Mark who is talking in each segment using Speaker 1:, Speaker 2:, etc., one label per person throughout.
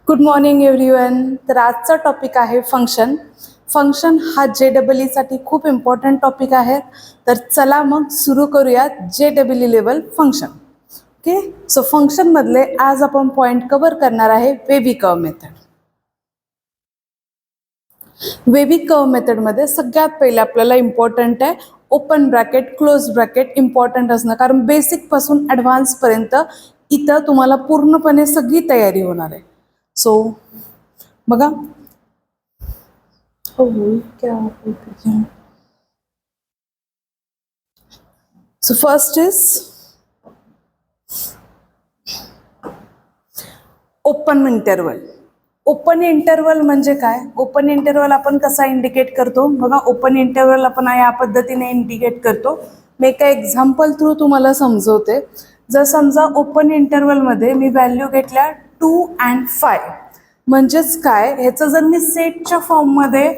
Speaker 1: Good morning everyone. तर आजचा topic आहे फंक्शन. फंक्शन हा JEE साठी खूप इम्पॉर्टंट टॉपिक आहे. तर चला मग सुरू करूयात JEE level function. Okay, so function मधले आज आपण पॉइंट कव्हर करणार आहे Baby curve method. Baby curve method मध्ये सगळ्यात पहिले आपल्याला इम्पॉर्टंट आहे open bracket close bracket important असणं, कारण बेसिक पासून ॲडव्हान्स पर्यंत इथं तुम्हाला पूर्णपणे सगळी तयारी होणार आहे. सो बघा, so first is open interval. Open interval म्हणजे काय? ओपन इंटरवल आपण कसा इंडिकेट करतो बघा. ओपन इंटरवल आपण या पद्धतीने इंडिकेट करतो. मी एका एक्झाम्पल थ्रू तुम्हाला समजवते. जर समजा ओपन इंटरवल मध्ये मी व्हॅल्यू घेतल्या 2 and 5, म्हणजेच काय, ह्याचं जर मी सेटच्या फॉर्ममध्ये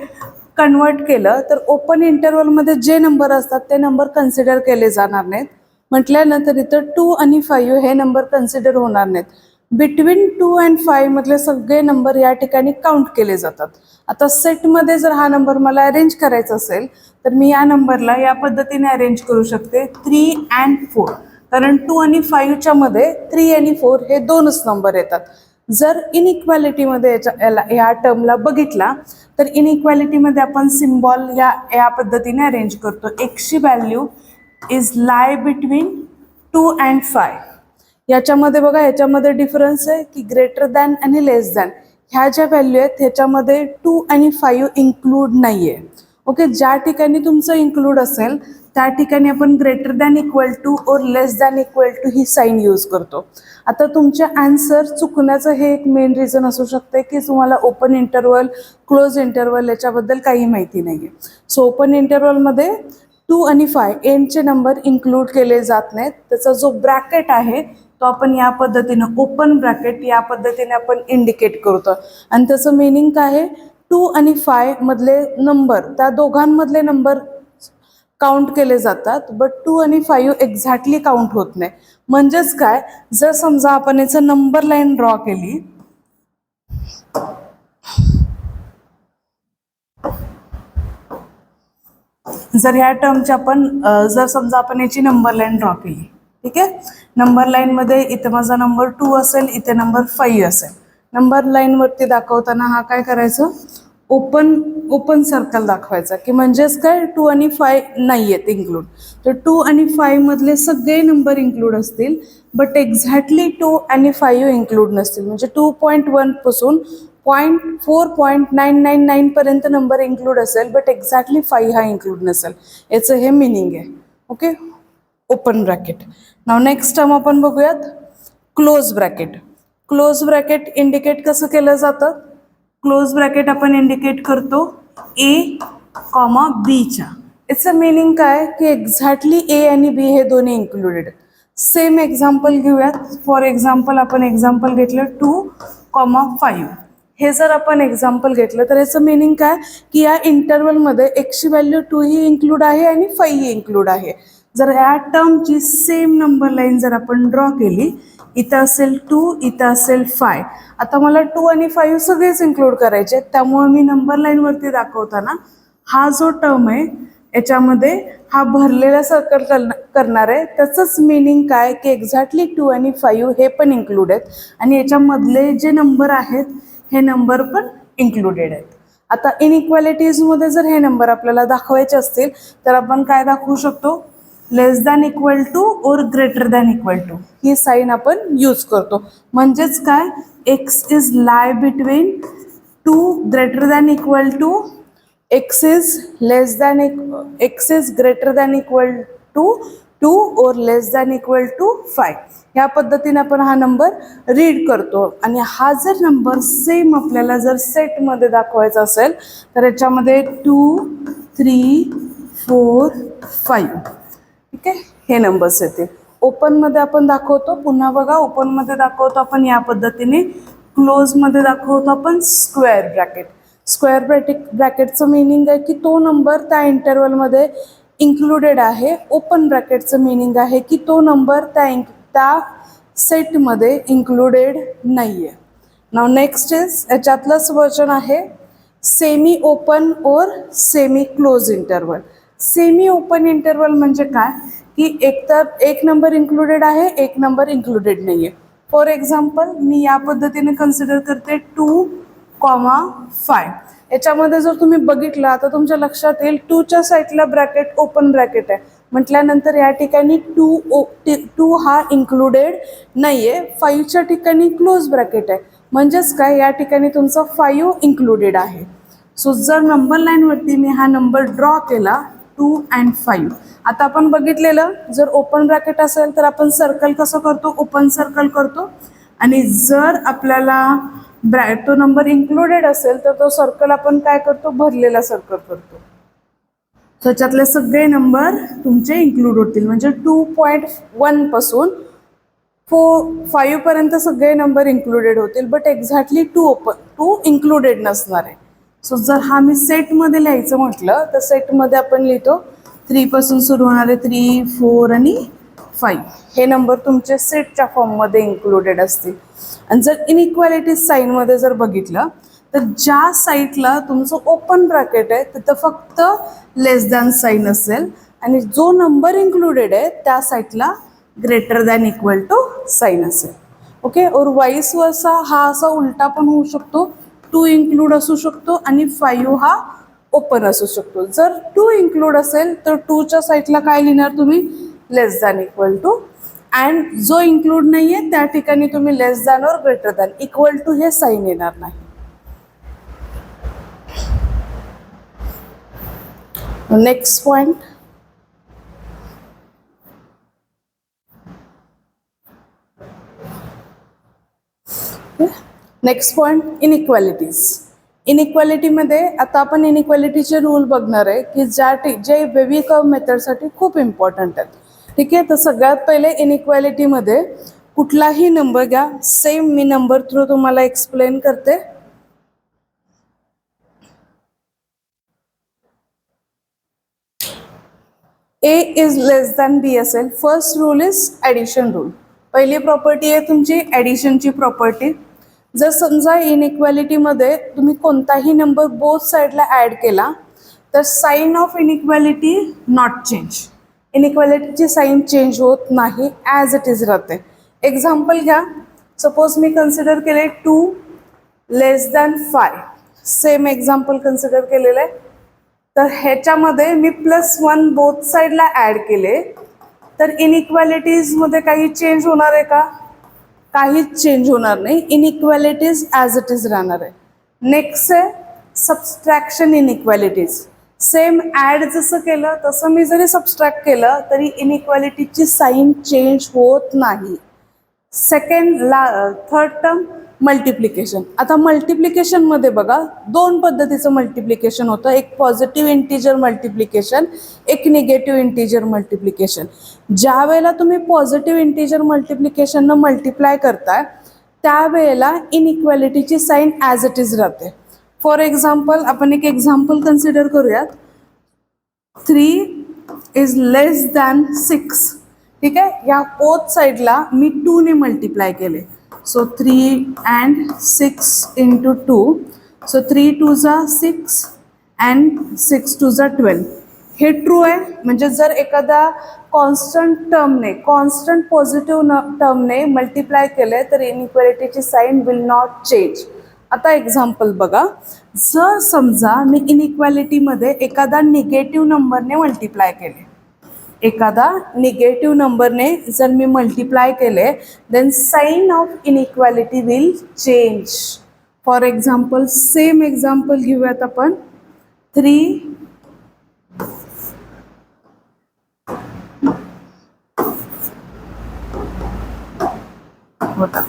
Speaker 1: कन्वर्ट केलं तर ओपन इंटरवलमध्ये जे नंबर असतात ते नंबर कन्सिडर केले जाणार नाहीत. म्हटल्यानंतर इथं 2 आणि 5 हे नंबर कन्सिडर होणार नाहीत. बिटवीन 2 and 5 मधले सगळे नंबर या ठिकाणी काउंट केले जातात. आता सेटमध्ये जर हा नंबर मला अरेंज करायचा असेल तर मी या नंबरला या पद्धतीने अरेंज करू शकते 3 and 4, कारण 2 आणि 5च्या मध्ये 3 आणि 4 हे दोनच नंबर येतात. जर इनइक्वॅलिटीमध्ये या टर्मला बघितला तर इनइक्वॅलिटीमध्ये आपण सिम्बॉल या पद्धतीने अरेंज करतो. एक्सची value is lie between 2 and 5. याच्यामध्ये बघा, ह्याच्यामध्ये डिफरन्स आहे की ग्रेटर दॅन आणि लेस दॅन ह्या ज्या व्हॅल्यू आहेत ह्याच्यामध्ये 2 आणि 5 इन्क्लूड नाही आहे. ओके, ज्या ठिकाणी तुमचं इन्क्लूड असेल त्या ठिकाणी आपण ग्रेटर दॅन इक्वल टू और लेस दॅन इक्वल टू ही साईन यूज करतो. आता तुमचे आन्सर चुकण्याचं हे एक मेन रिझन असू शकते की तुम्हाला ओपन इंटरवल क्लोज इंटरवल याच्याबद्दल काही माहिती नाही आहे. सो ओपन इंटरवलमध्ये 2 आणि 5 एंडचे नंबर इन्क्लूड केले जात नाहीत. त्याचा जो ब्रॅकेट आहे तो आपण या पद्धतीनं ओपन ब्रॅकेट या पद्धतीने आपण इंडिकेट करतो. आणि त्याचं मिनिंग काय आहे, 2 आणि 5 मधले नंबर त्या दोघांमधले नंबर काउंट केले जातात, बट 2 आणि 5 एक्झॅक्टली काउंट होत नाही. म्हणजेच काय, जर समजा आपण याचं नंबर लाईन ड्रॉ केली, जर ह्या टर्मची आपण जर समजा आपण याची नंबर लाईन ड्रॉ केली, ठीक आहे. नंबर लाईन मध्ये इथे माझा नंबर 2 असेल, इथे नंबर 5 असेल. नंबर लाईन वरती दाखवताना हा काय करायचं, ओपन सर्कल दाखवायचा, की म्हणजेच काय 2 आणि 5 नाही आहेत इन्क्लूड. तर 2 आणि 5 मधले सगळे नंबर इन्क्लूड असतील, बट एक्झॅक्टली 2 आणि 5 इन्क्लूड नसतील. म्हणजे 2.1 पासून 0.4.999 पर्यंत नंबर इन्क्लूड असेल, बट एक्झॅक्टली 5 हा इन्क्लूड नसेल. याचं हे मिनिंग आहे. Okay, open bracket. Now next term आपण बघूयात close bracket. Close bracket indicate कसं केलं जातं? क्लोज ब्रॅकेट आपण इंडिकेट करतो A, Bच्या. याचं मिनिंग काय की एक्झॅक्टली A आणि B हे दोन्ही इन्क्लुडेड. सेम एक्झाम्पल घेऊयात. फॉर एक्झाम्पल आपण एक्झाम्पल घेतलं 2, 5. हे जर आपण एक्झाम्पल घेतलं तर याचं मिनिंग काय की या इंटरवलमध्ये एक्सची व्हॅल्यू 2 ही इन्क्लूड आहे आणि 5 ही इन्क्लूड आहे. जर या टर्मची सेम नंबर लाईन जर आपण ड्रॉ केली, इथं असेल 2, इथं असेल 5. आता मला 2 आणि 5 सगळेच इन्क्लूड करायचे, त्यामुळे मी नंबर लाईन वरती दाखवताना हा जो टर्म आहे याच्यामध्ये हा भरलेला सर्कल करणार आहे. त्याचंच मिनिंग काय की एक्झॅक्टली 2 आणि 5 हे पण इन्क्लूड आहेत आणि याच्यामधले जे नंबर आहेत हे नंबर पण इन्क्लुडेड आहेत. आता इनइक्वॅलिटीजमध्ये जर हे नंबर आपल्याला दाखवायचे असतील तर आपण काय दाखवू शकतो, less than equal to or greater than equal to ही साईन आपण यूज करतो. म्हणजेच काय, X is lie between 2 greater than equal to X is greater than equal to 2 or less than equal to 5. ह्या पद्धतीने आपण हा नंबर रीड करतो. आणि हा जर नंबर सेम आपल्याला जर सेटमध्ये दाखवायचा असेल तर याच्यामध्ये 2, 3, 4, 5, ठीक आहे, हे नंबर्स येतील. ओपनमध्ये आपण दाखवतो, पुन्हा बघा ओपनमध्ये दाखवतो आपण या पद्धतीने, क्लोजमध्ये दाखवतो आपण स्क्वेअर ब्रॅकेट. स्क्वेअर ब्रॅकेटचं मिनिंग आहे की तो नंबर त्या इंटरवलमध्ये इन्क्लुडेड आहे. ओपन ब्रॅकेटचं मिनिंग आहे की तो नंबर त्या सेटमध्ये इन्क्लुडेड नाही आहे. नाव नेक्स्ट इज याच्यातलंच वर्जन आहे सेमी ओपन और semi close interval. Semi open interval म्हणजे काय की एकतर एक नंबर इन्क्लुडेड आहे, एक नंबर इन्क्लुडेड नाही आहे. फॉर एक्झाम्पल मी या पद्धतीने कन्सिडर करते 2,5. याच्यामध्ये जर तुम्ही बघितलं आता तुमच्या लक्षात येईल 2च्या साईडला ब्रॅकेट ओपन ब्रॅकेट आहे म्हटल्यानंतर या ठिकाणी 2 हा इन्क्लुडेड नाही आहे. 5च्या ठिकाणी क्लोज ब्रॅकेट आहे म्हणजेच काय या ठिकाणी तुमचा 5 इन्क्लुडेड आहे. सो जर नंबर लाईनवरती मी हा नंबर ड्रॉ केला 2 and 5. आता आपण बघितलेलं जर ओपन ब्रॅकेट असेल तर आपण सर्कल कसं करतो, ओपन सर्कल करतो. आणि जर आपल्याला तो नंबर इन्क्लुडेड असेल तर तो सर्कल आपण काय करतो, भरलेला सर्कल करतो. त्याच्यातले सगळे नंबर तुमचे इन्क्लूड होतील म्हणजे 2.1 पासून 5 पर्यंत सगळे नंबर इन्क्लुडेड होतील. बट एक्झॅक्टली 2 इन्क्लुडेड नसणार आहे. सो जर हा मी सेटमध्ये लिहायचं म्हटलं तर सेटमध्ये आपण लिहितो 3 पासून सुरू होणारे 3, 4 आणि 5 हे नंबर तुमचे सेटच्या फॉर्ममध्ये इन्क्लुडेड असतील. आणि जर इनइक्वालिटीज साईनमध्ये जर बघितलं तर ज्या साईडला तुमचं ओपन ब्रॅकेट आहे तिथं फक्त लेस दॅन साईन असेल आणि जो नंबर इन्क्लुडेड आहे त्या साईडला greater than equal to sign असेल. ओके. और वाईस वर्सा हा असा उलटा पण होऊ शकतो. 2 इन्क्लूड असू शकतो आणि 5 हा ओपन असू शकतो. जर 2 इन्क्लूड असेल तर 2च्या साईडला काय लिहिणार तुम्ही, less than equal to. And जो इन्क्लूड नाही आहे त्या ठिकाणी तुम्ही लेस दॅन और ग्रेटर दॅन इक्वल टू हे साईन येणार नाही. Next point, next point inequalities. इनइक्वालिटीमध्ये आता आपण इनइक्वालिटीचे रूल बघणार आहे की जे बेबी कर्व मेथडसाठी खूप इम्पॉर्टंट आहेत. ठीक आहे. तर सगळ्यात पहिले इनइक्वालिटीमध्ये कुठलाही नंबर घ्या. सेम मी नंबर थ्रू तुम्हाला एक्सप्लेन करते. A is less than B असेल. First rule is addition rule. पहिली प्रॉपर्टी आहे तुमची ॲडिशनची प्रॉपर्टी. जर समजा इनइक्वालिटीमध्ये तुम्ही कोणताही नंबर बोथ साईडला ॲड केला तर sign of inequality not change. इनइक्वालिटीची साईन चेंज होत नाही, ॲज इट इज राहते. एक्झाम्पल घ्या. सपोज मी कन्सिडर केले 2 less than 5. Same example consider केलेलं आहे. तर ह्याच्यामध्ये मी +1 बोथ साईडला ॲड केले तर इनइक्वालिटीजमध्ये काही चेंज होणार आहे का, काहीच चेंज होणार नाही. इनइक्वालिटीज ॲज इट इज राहणार आहे. नेक्स्ट आहे सबस्ट्रॅक्शन इनइक्वालिटीज. सेम ॲड जसं केलं तसं मी जरी सबस्ट्रॅक्ट केलं तरी इनइक्वालिटीची साईन चेंज होत नाही. Third term multiplication. आता मल्टिप्लिकेशनमध्ये बघा 2 पद्धतीचं मल्टिप्लिकेशन होतं. एक पॉझिटिव्ह इंटिजर मल्टिप्लिकेशन, एक निगेटिव्ह इंटिजर मल्टिप्लिकेशन. ज्या वेळेला तुम्ही पॉझिटिव्ह इंटिजर मल्टिप्लिकेशननं मल्टिप्लाय करताय त्यावेळेला इनइक्वालिटीची साईन ॲज इट इज राहते. फॉर एक्झाम्पल आपण एक एक्झाम्पल कन्सिडर करूयात. 3 इज लेस दॅन 6. ठीक आहे. या बोथ साईडला मी 2 ने मल्टिप्लाय केले. So 3 and 6 into 2. So 3 2s are 6 and 6 2s are 12. हे ट्रू आहे. म्हणजे जर एखादा कॉन्स्टंट पॉझिटिव्ह टर्मने मल्टिप्लाय केले तर इनइक्वालिटीची साईन विल नॉट चेंज. आता एक्झाम्पल बघा. जर समजा मी इनइक्वालिटीमध्ये एखादा निगेटिव्ह नंबरने मल्टिप्लाय केले, एखादा निगेटिव्ह नंबरने जर मी मल्टिप्लाय केले then sign of inequality will change. For example same example घेऊयात आपण. 3 होता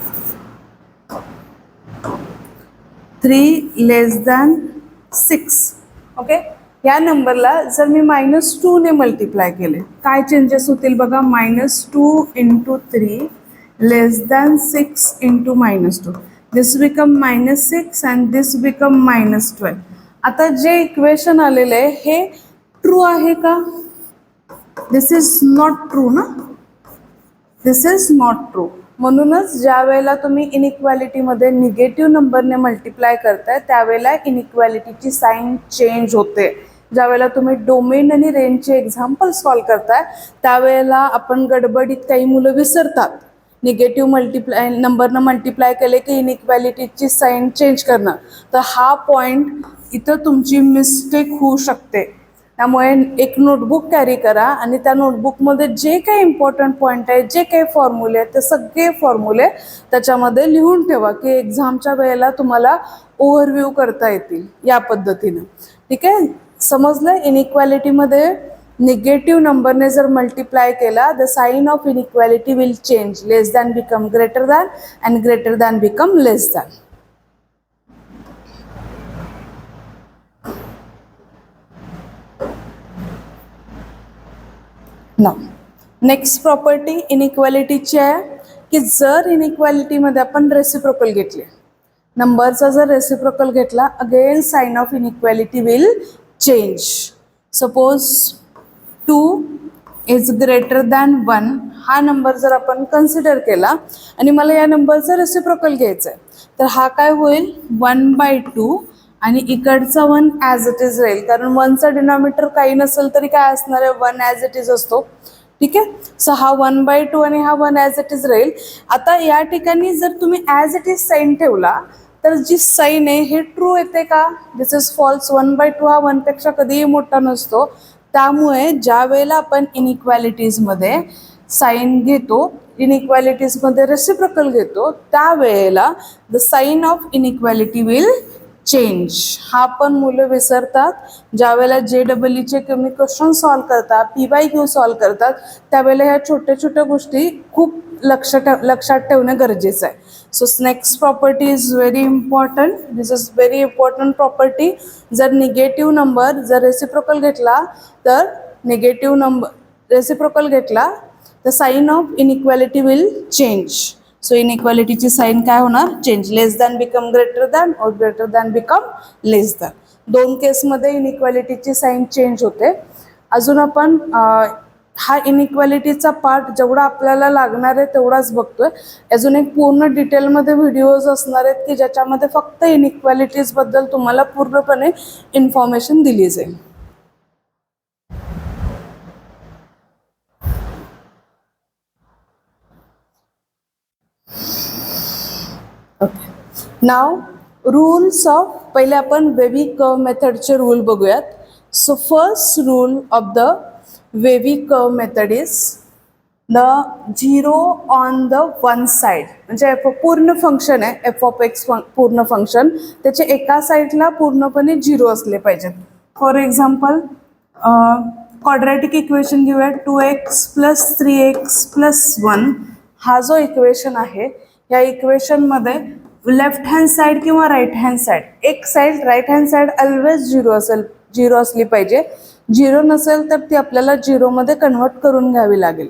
Speaker 1: 3 लेस दॅन 6. ओके. या नंबरला जर मी -2 ने मल्टिप्लाय केले काय चेंजेस होतील बघा. -2 into 3 less than 6 into -2. This become -6 and this become -12. आता जे इक्वेशन आलेले आहे हे ट्रू आहे का, दिस इज नॉट ट्रू ना, दिस इज नॉट ट्रू. म्हणूनच ज्या वेळेला तुम्ही इनइक्वालिटीमध्ये निगेटिव्ह नंबरने मल्टिप्लाय करताय त्यावेळेला इनइक्वालिटीची साईन चेंज होते. ज्या वेळेला तुम्ही डोमेन आणि रेंजचे एक्झाम्पल सॉल्व करताय त्यावेळेला आपण गडबडीत काही मुलं विसरतात. निगेटिव्ह नंबरनं मल्टिप्लाय केले की इनइक्वालिटीची साईन चेंज करणं. तर हा पॉईंट इथं तुमची मिस्टेक होऊ शकते. त्यामुळे एक नोटबुक कॅरी करा आणि त्या नोटबुकमध्ये जे काही इम्पॉर्टंट पॉईंट आहे, जे काही फॉर्म्युले आहेत ते सगळे फॉर्म्युले त्याच्यामध्ये लिहून ठेवा की एक्झामच्या वेळेला तुम्हाला ओव्हरव्ह्यू करता येतील या पद्धतीनं. ठीक आहे, समजलं. इनइक्वालिटीमध्ये निगेटिव्ह नंबरने जर मल्टिप्लाय केला the sign of inequality will change. Less than become greater than and greater than become less than. Next property इनइक्वालिटीची आहे की जर इनइक्वालिटीमध्ये आपण रेसिप्रोकल घेतले, नंबरचा जर रेसिप्रोकल घेतला again sine of inequality will change. Suppose 2 is greater than 1 हा नंबर जर आपण कन्सिडर केला आणि मला या नंबरचा रेसिप्रोकल घ्यायचा आहे तर हा काय होईल 1/2 आणि इकडचा 1 ॲज इट इज राहील. कारण 1चा डिनॉमिनेटर काही नसेल तरी काय असणार आहे 1 ॲज इट इज असतो. ठीक आहे, सो हा 1/2 आणि हा 1 ॲज इट इज राहील. आता या ठिकाणी जर तुम्ही ॲज इट इज साईन ठेवला तर जी साईन आहे हे ट्रू येते का? दिस इज फॉल्स. 1/2 हा 1पेक्षा कधीही मोठा नसतो. त्यामुळे ज्या वेळेला आपण इनइक्वालिटीजमध्ये साईन घेतो, इनइक्वालिटीजमध्ये रेसिप्रोकल घेतो त्यावेळेला the sign of inequality will change. हा पण मुलं विसरतात. ज्या वेळेला JEE तुम्ही क्वेश्चन सॉल्व करतात, PYQ सॉल्व करतात त्यावेळेला ह्या छोट्या छोट्या गोष्टी खूप लक्षात ठेवणं गरजेचं आहे. So next property is very important. This is very important property. जर निगेटिव्ह नंबर जर रेसिप्रोकल घेतला तर निगेटिव्ह नंबर रेसिप्रोकल घेतला the sign of inequality will change. So इनइक्वालिटीची साईन काय होणार? Change. Less than become greater than और greater than become less than. दोन केसमध्ये इनइक्वालिटीची साईन चेंज होते. अजून आपण हा इनइक्वालिटीचा पार्ट जेवढा आपल्याला लागणार आहे तेवढाच बघतोय. अजून एक पूर्ण डिटेलमध्ये व्हिडिओज असणार आहेत की ज्याच्यामध्ये फक्त इनइक्वालिटीजबद्दल तुम्हाला पूर्णपणे इन्फॉर्मेशन दिली जाईल. Okay, now rules of. पहिले आपण वेव्ही कर्व मेथडचे रूल बघूयात. So first rule of the wavy curve method is the 0 on the one side. म्हणजे पूर्ण फंक्शन आहे एफ ऑफ एक्स पूर्ण फंक्शन, त्याच्या एका साईडला पूर्णपणे 0 असले पाहिजेत. फॉर एक्झाम्पल क्वाड्रॅटिक इक्वेशन घेऊया 2x + 3x + 1. हा जो इक्वेशन आहे या इक्वेशनमध्ये लेफ्ट हँड साईड किंवा राईट हँड साईड, एक side right hand side always 0 असली पाहिजे. 0 नसेल तर ती आपल्याला 0मध्ये कन्व्हर्ट करून घ्यावी लागेल.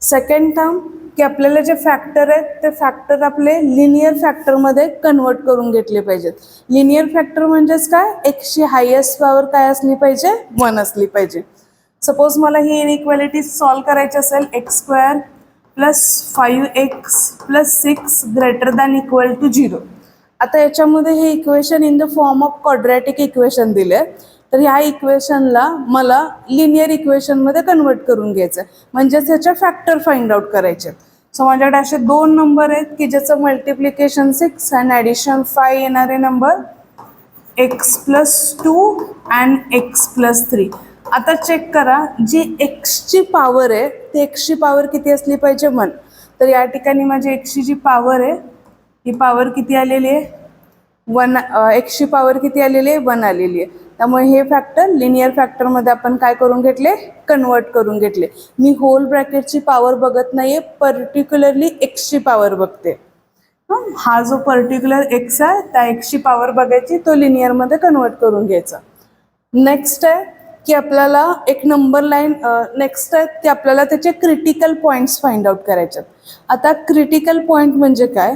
Speaker 1: सेकंड टर्म की आपल्याला जे फॅक्टर आहेत ते फॅक्टर आपले लिनियर फॅक्टरमध्ये कन्व्हर्ट करून घेतले पाहिजेत. लिनियर फॅक्टर म्हणजेच काय? एक्सची हायेस्ट पॉवर काय असली पाहिजे? 1 असली पाहिजे. सपोज मला ही इनइक्वालिटी सॉल्व करायची असेल x² + 5x + 6 greater than equal to 0. आता याच्यामध्ये हे equation in the form of quadratic equation दिले, तर ह्या इक्वेशनला मला लिनियर इक्वेशनमध्ये कन्वर्ट करून घ्यायचं आहे. म्हणजेच ह्याच्या फॅक्टर फाइंड आउट करायचे. सो माझ्याकडे असे 2 नंबर आहेत की ज्याचं मल्टिप्लिकेशन 6 आणि ॲडिशन 5 येणारे नंबर x + 2 अँड x + 3. आता चेक करा, जी एक्सची पॉवर आहे ती एक्सची पॉवर किती असली पाहिजे? 1. तर या ठिकाणी माझी एक्सची जी पॉवर आहे ही पॉवर किती आलेली आहे? 1. एक्सची पॉवर किती आलेली आहे? 1 आलेली आहे. त्यामुळे हे फॅक्टर लिनियर फॅक्टरमध्ये आपण काय करून घेतले? कन्वर्ट करून घेतले. मी होल ब्रॅकेटची पॉवर बघत नाहीये, पर्टिक्युलरली एक्सची पॉवर बघते. हा जो पर्टिक्युलर एक्स आहे त्या एक्सची पॉवर बघायची, तो लिनियरमध्ये कन्वर्ट करून घ्यायचा. नेक्स्ट आहे की आपल्याला एक नंबर लाईन नेक्स्ट आहे की आपल्याला त्याचे क्रिटिकल पॉईंट्स फाइंड आउट करायचे. आता क्रिटिकल पॉईंट म्हणजे काय?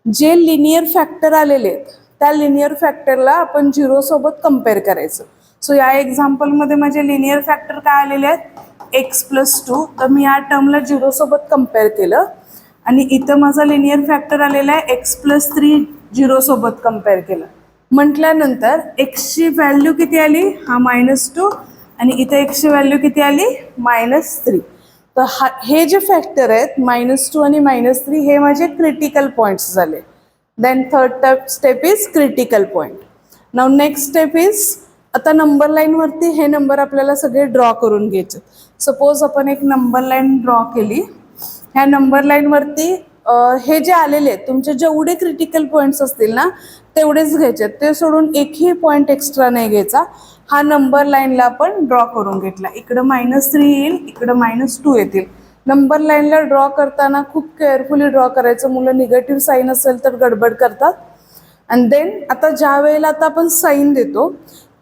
Speaker 1: जे लिनियर फॅक्टर आलेले आहेत त्या लिनियर फॅक्टरला आपण 0 सोबत कम्पेअर करायचं. सो या एक्झाम्पलमध्ये माझे लिनियर फॅक्टर काय आलेले आहेत? x + 2. तर मी या टर्मला 0 सोबत कम्पेअर केलं आणि इथं माझा लिनियर फॅक्टर आलेला आहे x+3 0 सोबत कंपेअर केलं म्हटल्यानंतर एक्सची व्हॅल्यू किती आली, हा -2, आणि इथे एक्सची व्हॅल्यू किती आली, -3. तर हे जे फॅक्टर आहेत -2 आणि -3 हे माझे क्रिटिकल पॉईंट्स झाले. Then third step is critical point. Now next step is, आता नंबर लाईन वरती हे नंबर आपल्याला सगळे ड्रॉ करून घ्यायचे. सपोज आपण एक नंबर लाईन ड्रॉ केली. ह्या नंबर लाईन वरती हे जे आलेले आहेत तुमचे जेवढे क्रिटिकल पॉईंट्स असतील ना तेवढेच घ्यायचे, ते सोडून एकही पॉईंट एक्स्ट्रा नाही घ्यायचा. हा नंबर लाईनला आपण ड्रॉ करून घेतला. इकडं -3 येईल, इकडं -2 येतील. नंबर लाईनला ड्रॉ करताना खूप केअरफुली ड्रॉ करायचं. मुलं निगेटिव्ह साईन असेल तर गडबड करतात. अँड देन आता ज्या वेळेला आता आपण साईन देतो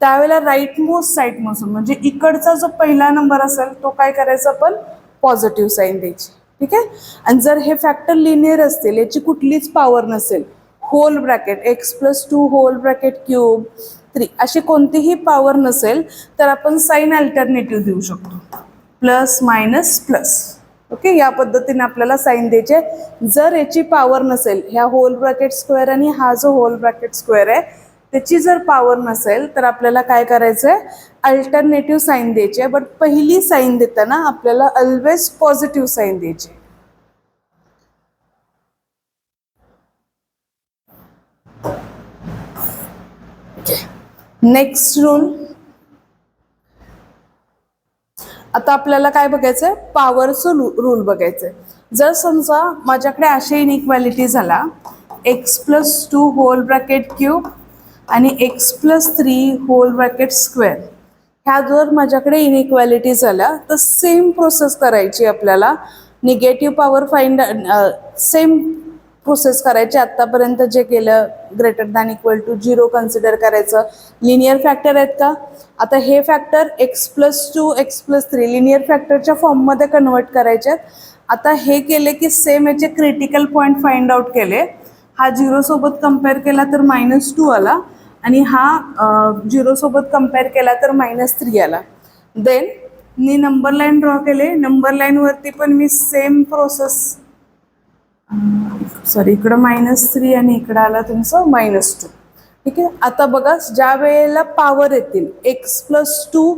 Speaker 1: त्यावेळेला राईट मोस्ट साईड पासून म्हणजे इकडचा जो पहिला नंबर असेल तो काय करायचा, आपण पॉझिटिव्ह साईन द्यायची. ठीक आहे. आणि जर हे फॅक्टर लिनियर असतील, याची कुठलीच पॉवर नसेल, whole bracket x+2 whole bracket cube 3 अशी कोणतीही पॉवर नसेल तर आपण साईन अल्टरनेटिव्ह देऊ शकतो, प्लस मायनस प्लस. ओके, या पद्धतीने आपल्याला साईन द्यायचे. जर याची पॉवर नसेल, ह्या होल ब्रॅकेट स्क्वेअर आणि हा जो होल ब्रॅकेट स्क्वेअर आहे त्याची जर पॉवर नसेल तर आपल्याला काय करायचं आहे, अल्टरनेटिव्ह साईन द्यायचे. बट पहिली साईन देताना आपल्याला ऑलवेज पॉझिटिव्ह साईन द्यायची. नेक्स्ट रूल, आता आपल्याला काय बघायचंय, पॉवरचं रूल बघायचंय. जर समजा माझ्याकडे अशी इनइक्वॅलिटी झाला x+2 होल ब्रॅकेट क्यूब आणि x+3 होल ब्रॅकेट स्क्वेअर, ह्या जर माझ्याकडे इनइक्वॅलिटी झाल्या तर सेम प्रोसेस करायची आपल्याला. Negative power find, same process करायची. आत्तापर्यंत जे केलं greater than equal to 0 consider करायचं. लिनियर फॅक्टर आहेत का, आता हे फॅक्टर x+2 x+3 लिनियर फॅक्टरच्या फॉर्ममध्ये कन्वर्ट करायचे आहेत. आता हे केले की सेम याचे क्रिटिकल पॉईंट फाइंड आउट केले. हा 0 सोबत कंपेअर केला तर -2 आला आणि हा 0 सोबत कंपेअर केला तर -3 आला. Than me number line draw केले. नंबर लाईनवरती पण मी सेम प्रोसेस, सॉरी इकडं -3 आणि इकडं आला तुमचं -2. ठीक आहे. आता बघा, ज्या वेळेला पॉवर येतील x+2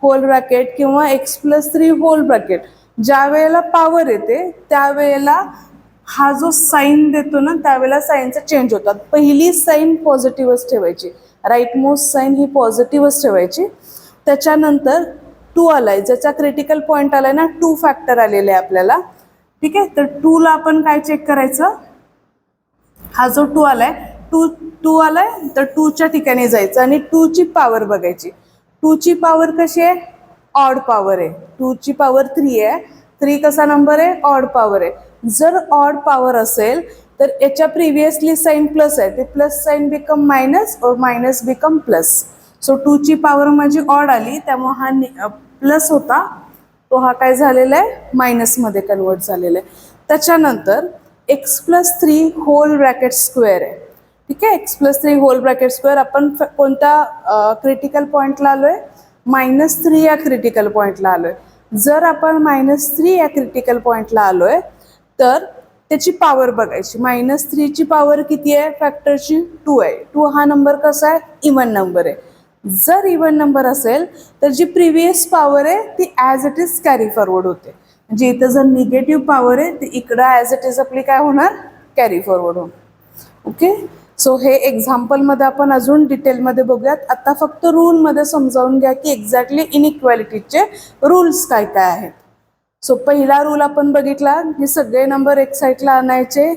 Speaker 1: होल ब्रॅकेट किंवा x+3 होल ब्रॅकेट, ज्या वेळेला पॉवर येते त्यावेळेला हा जो साईन देतो ना त्यावेळेला साईनचा चेंज होतात. पहिली साईन पॉझिटिव्हच ठेवायची, राईट मोस्ट साईन ही पॉझिटिव्हच ठेवायची. त्याच्यानंतर 2 आलाय, ज्याचा क्रिटिकल पॉईंट आलाय ना, 2 फॅक्टर आलेले आहे आपल्याला. ठीक आहे. तर 2 ला आपण काय चेक करायचं, हा जो 2 आलाय, 2 आलाय तर 2च्या ठिकाणी जायचं आणि 2 ची पॉवर बघायची. 2 ची पॉवर कशी आहे, ऑड पॉवर आहे. 2 ची पॉवर 3 आहे. 3 कसा नंबर आहे, ऑड पॉवर आहे. जर ऑड पॉवर असेल तर याच्या प्रिव्हियसली साईन प्लस आहे, ते plus sine become minus or minus become plus. So 2 ची पॉवर माझी ऑड आली, त्यामुळे हा प्लस होता तो हा काय झालेला आहे, मायनसमध्ये कन्वर्ट झालेला आहे. त्याच्यानंतर x+3 होल ब्रॅकेट स्क्वेअर आहे. ठीक आहे. x+3 होल ब्रॅकेट स्क्वेअर, आपण कोणत्या क्रिटिकल पॉईंटला आलोय, -3 या क्रिटिकल पॉईंटला आलोय. जर आपण -3 या क्रिटिकल पॉईंटला आलोय तर त्याची पॉवर बघायची. -3 ची पॉवर किती आहे, फॅक्टरची 2 आहे. 2 हा नंबर कसा आहे, इव्हन नंबर आहे. जर इव्हन नंबर असेल तर जी प्रिव्हियस पॉवर आहे ती as it is carry forward होते. म्हणजे इथं जर निगेटिव्ह पॉवर आहे ती इकडं ॲज इट इज आपली काय होणार, कॅरी फॉरवर्ड होणार. ओके. सो हे एक्झाम्पलमध्ये आपण अजून डिटेलमध्ये बघूयात. आता फक्त रूलमध्ये समजावून घ्या की एक्झॅक्टली इनइक्वॅलिटीचे रूल्स काय काय आहेत. सो पहिला रूल आपण बघितला की सगळे नंबर एक साईडला आणायचे,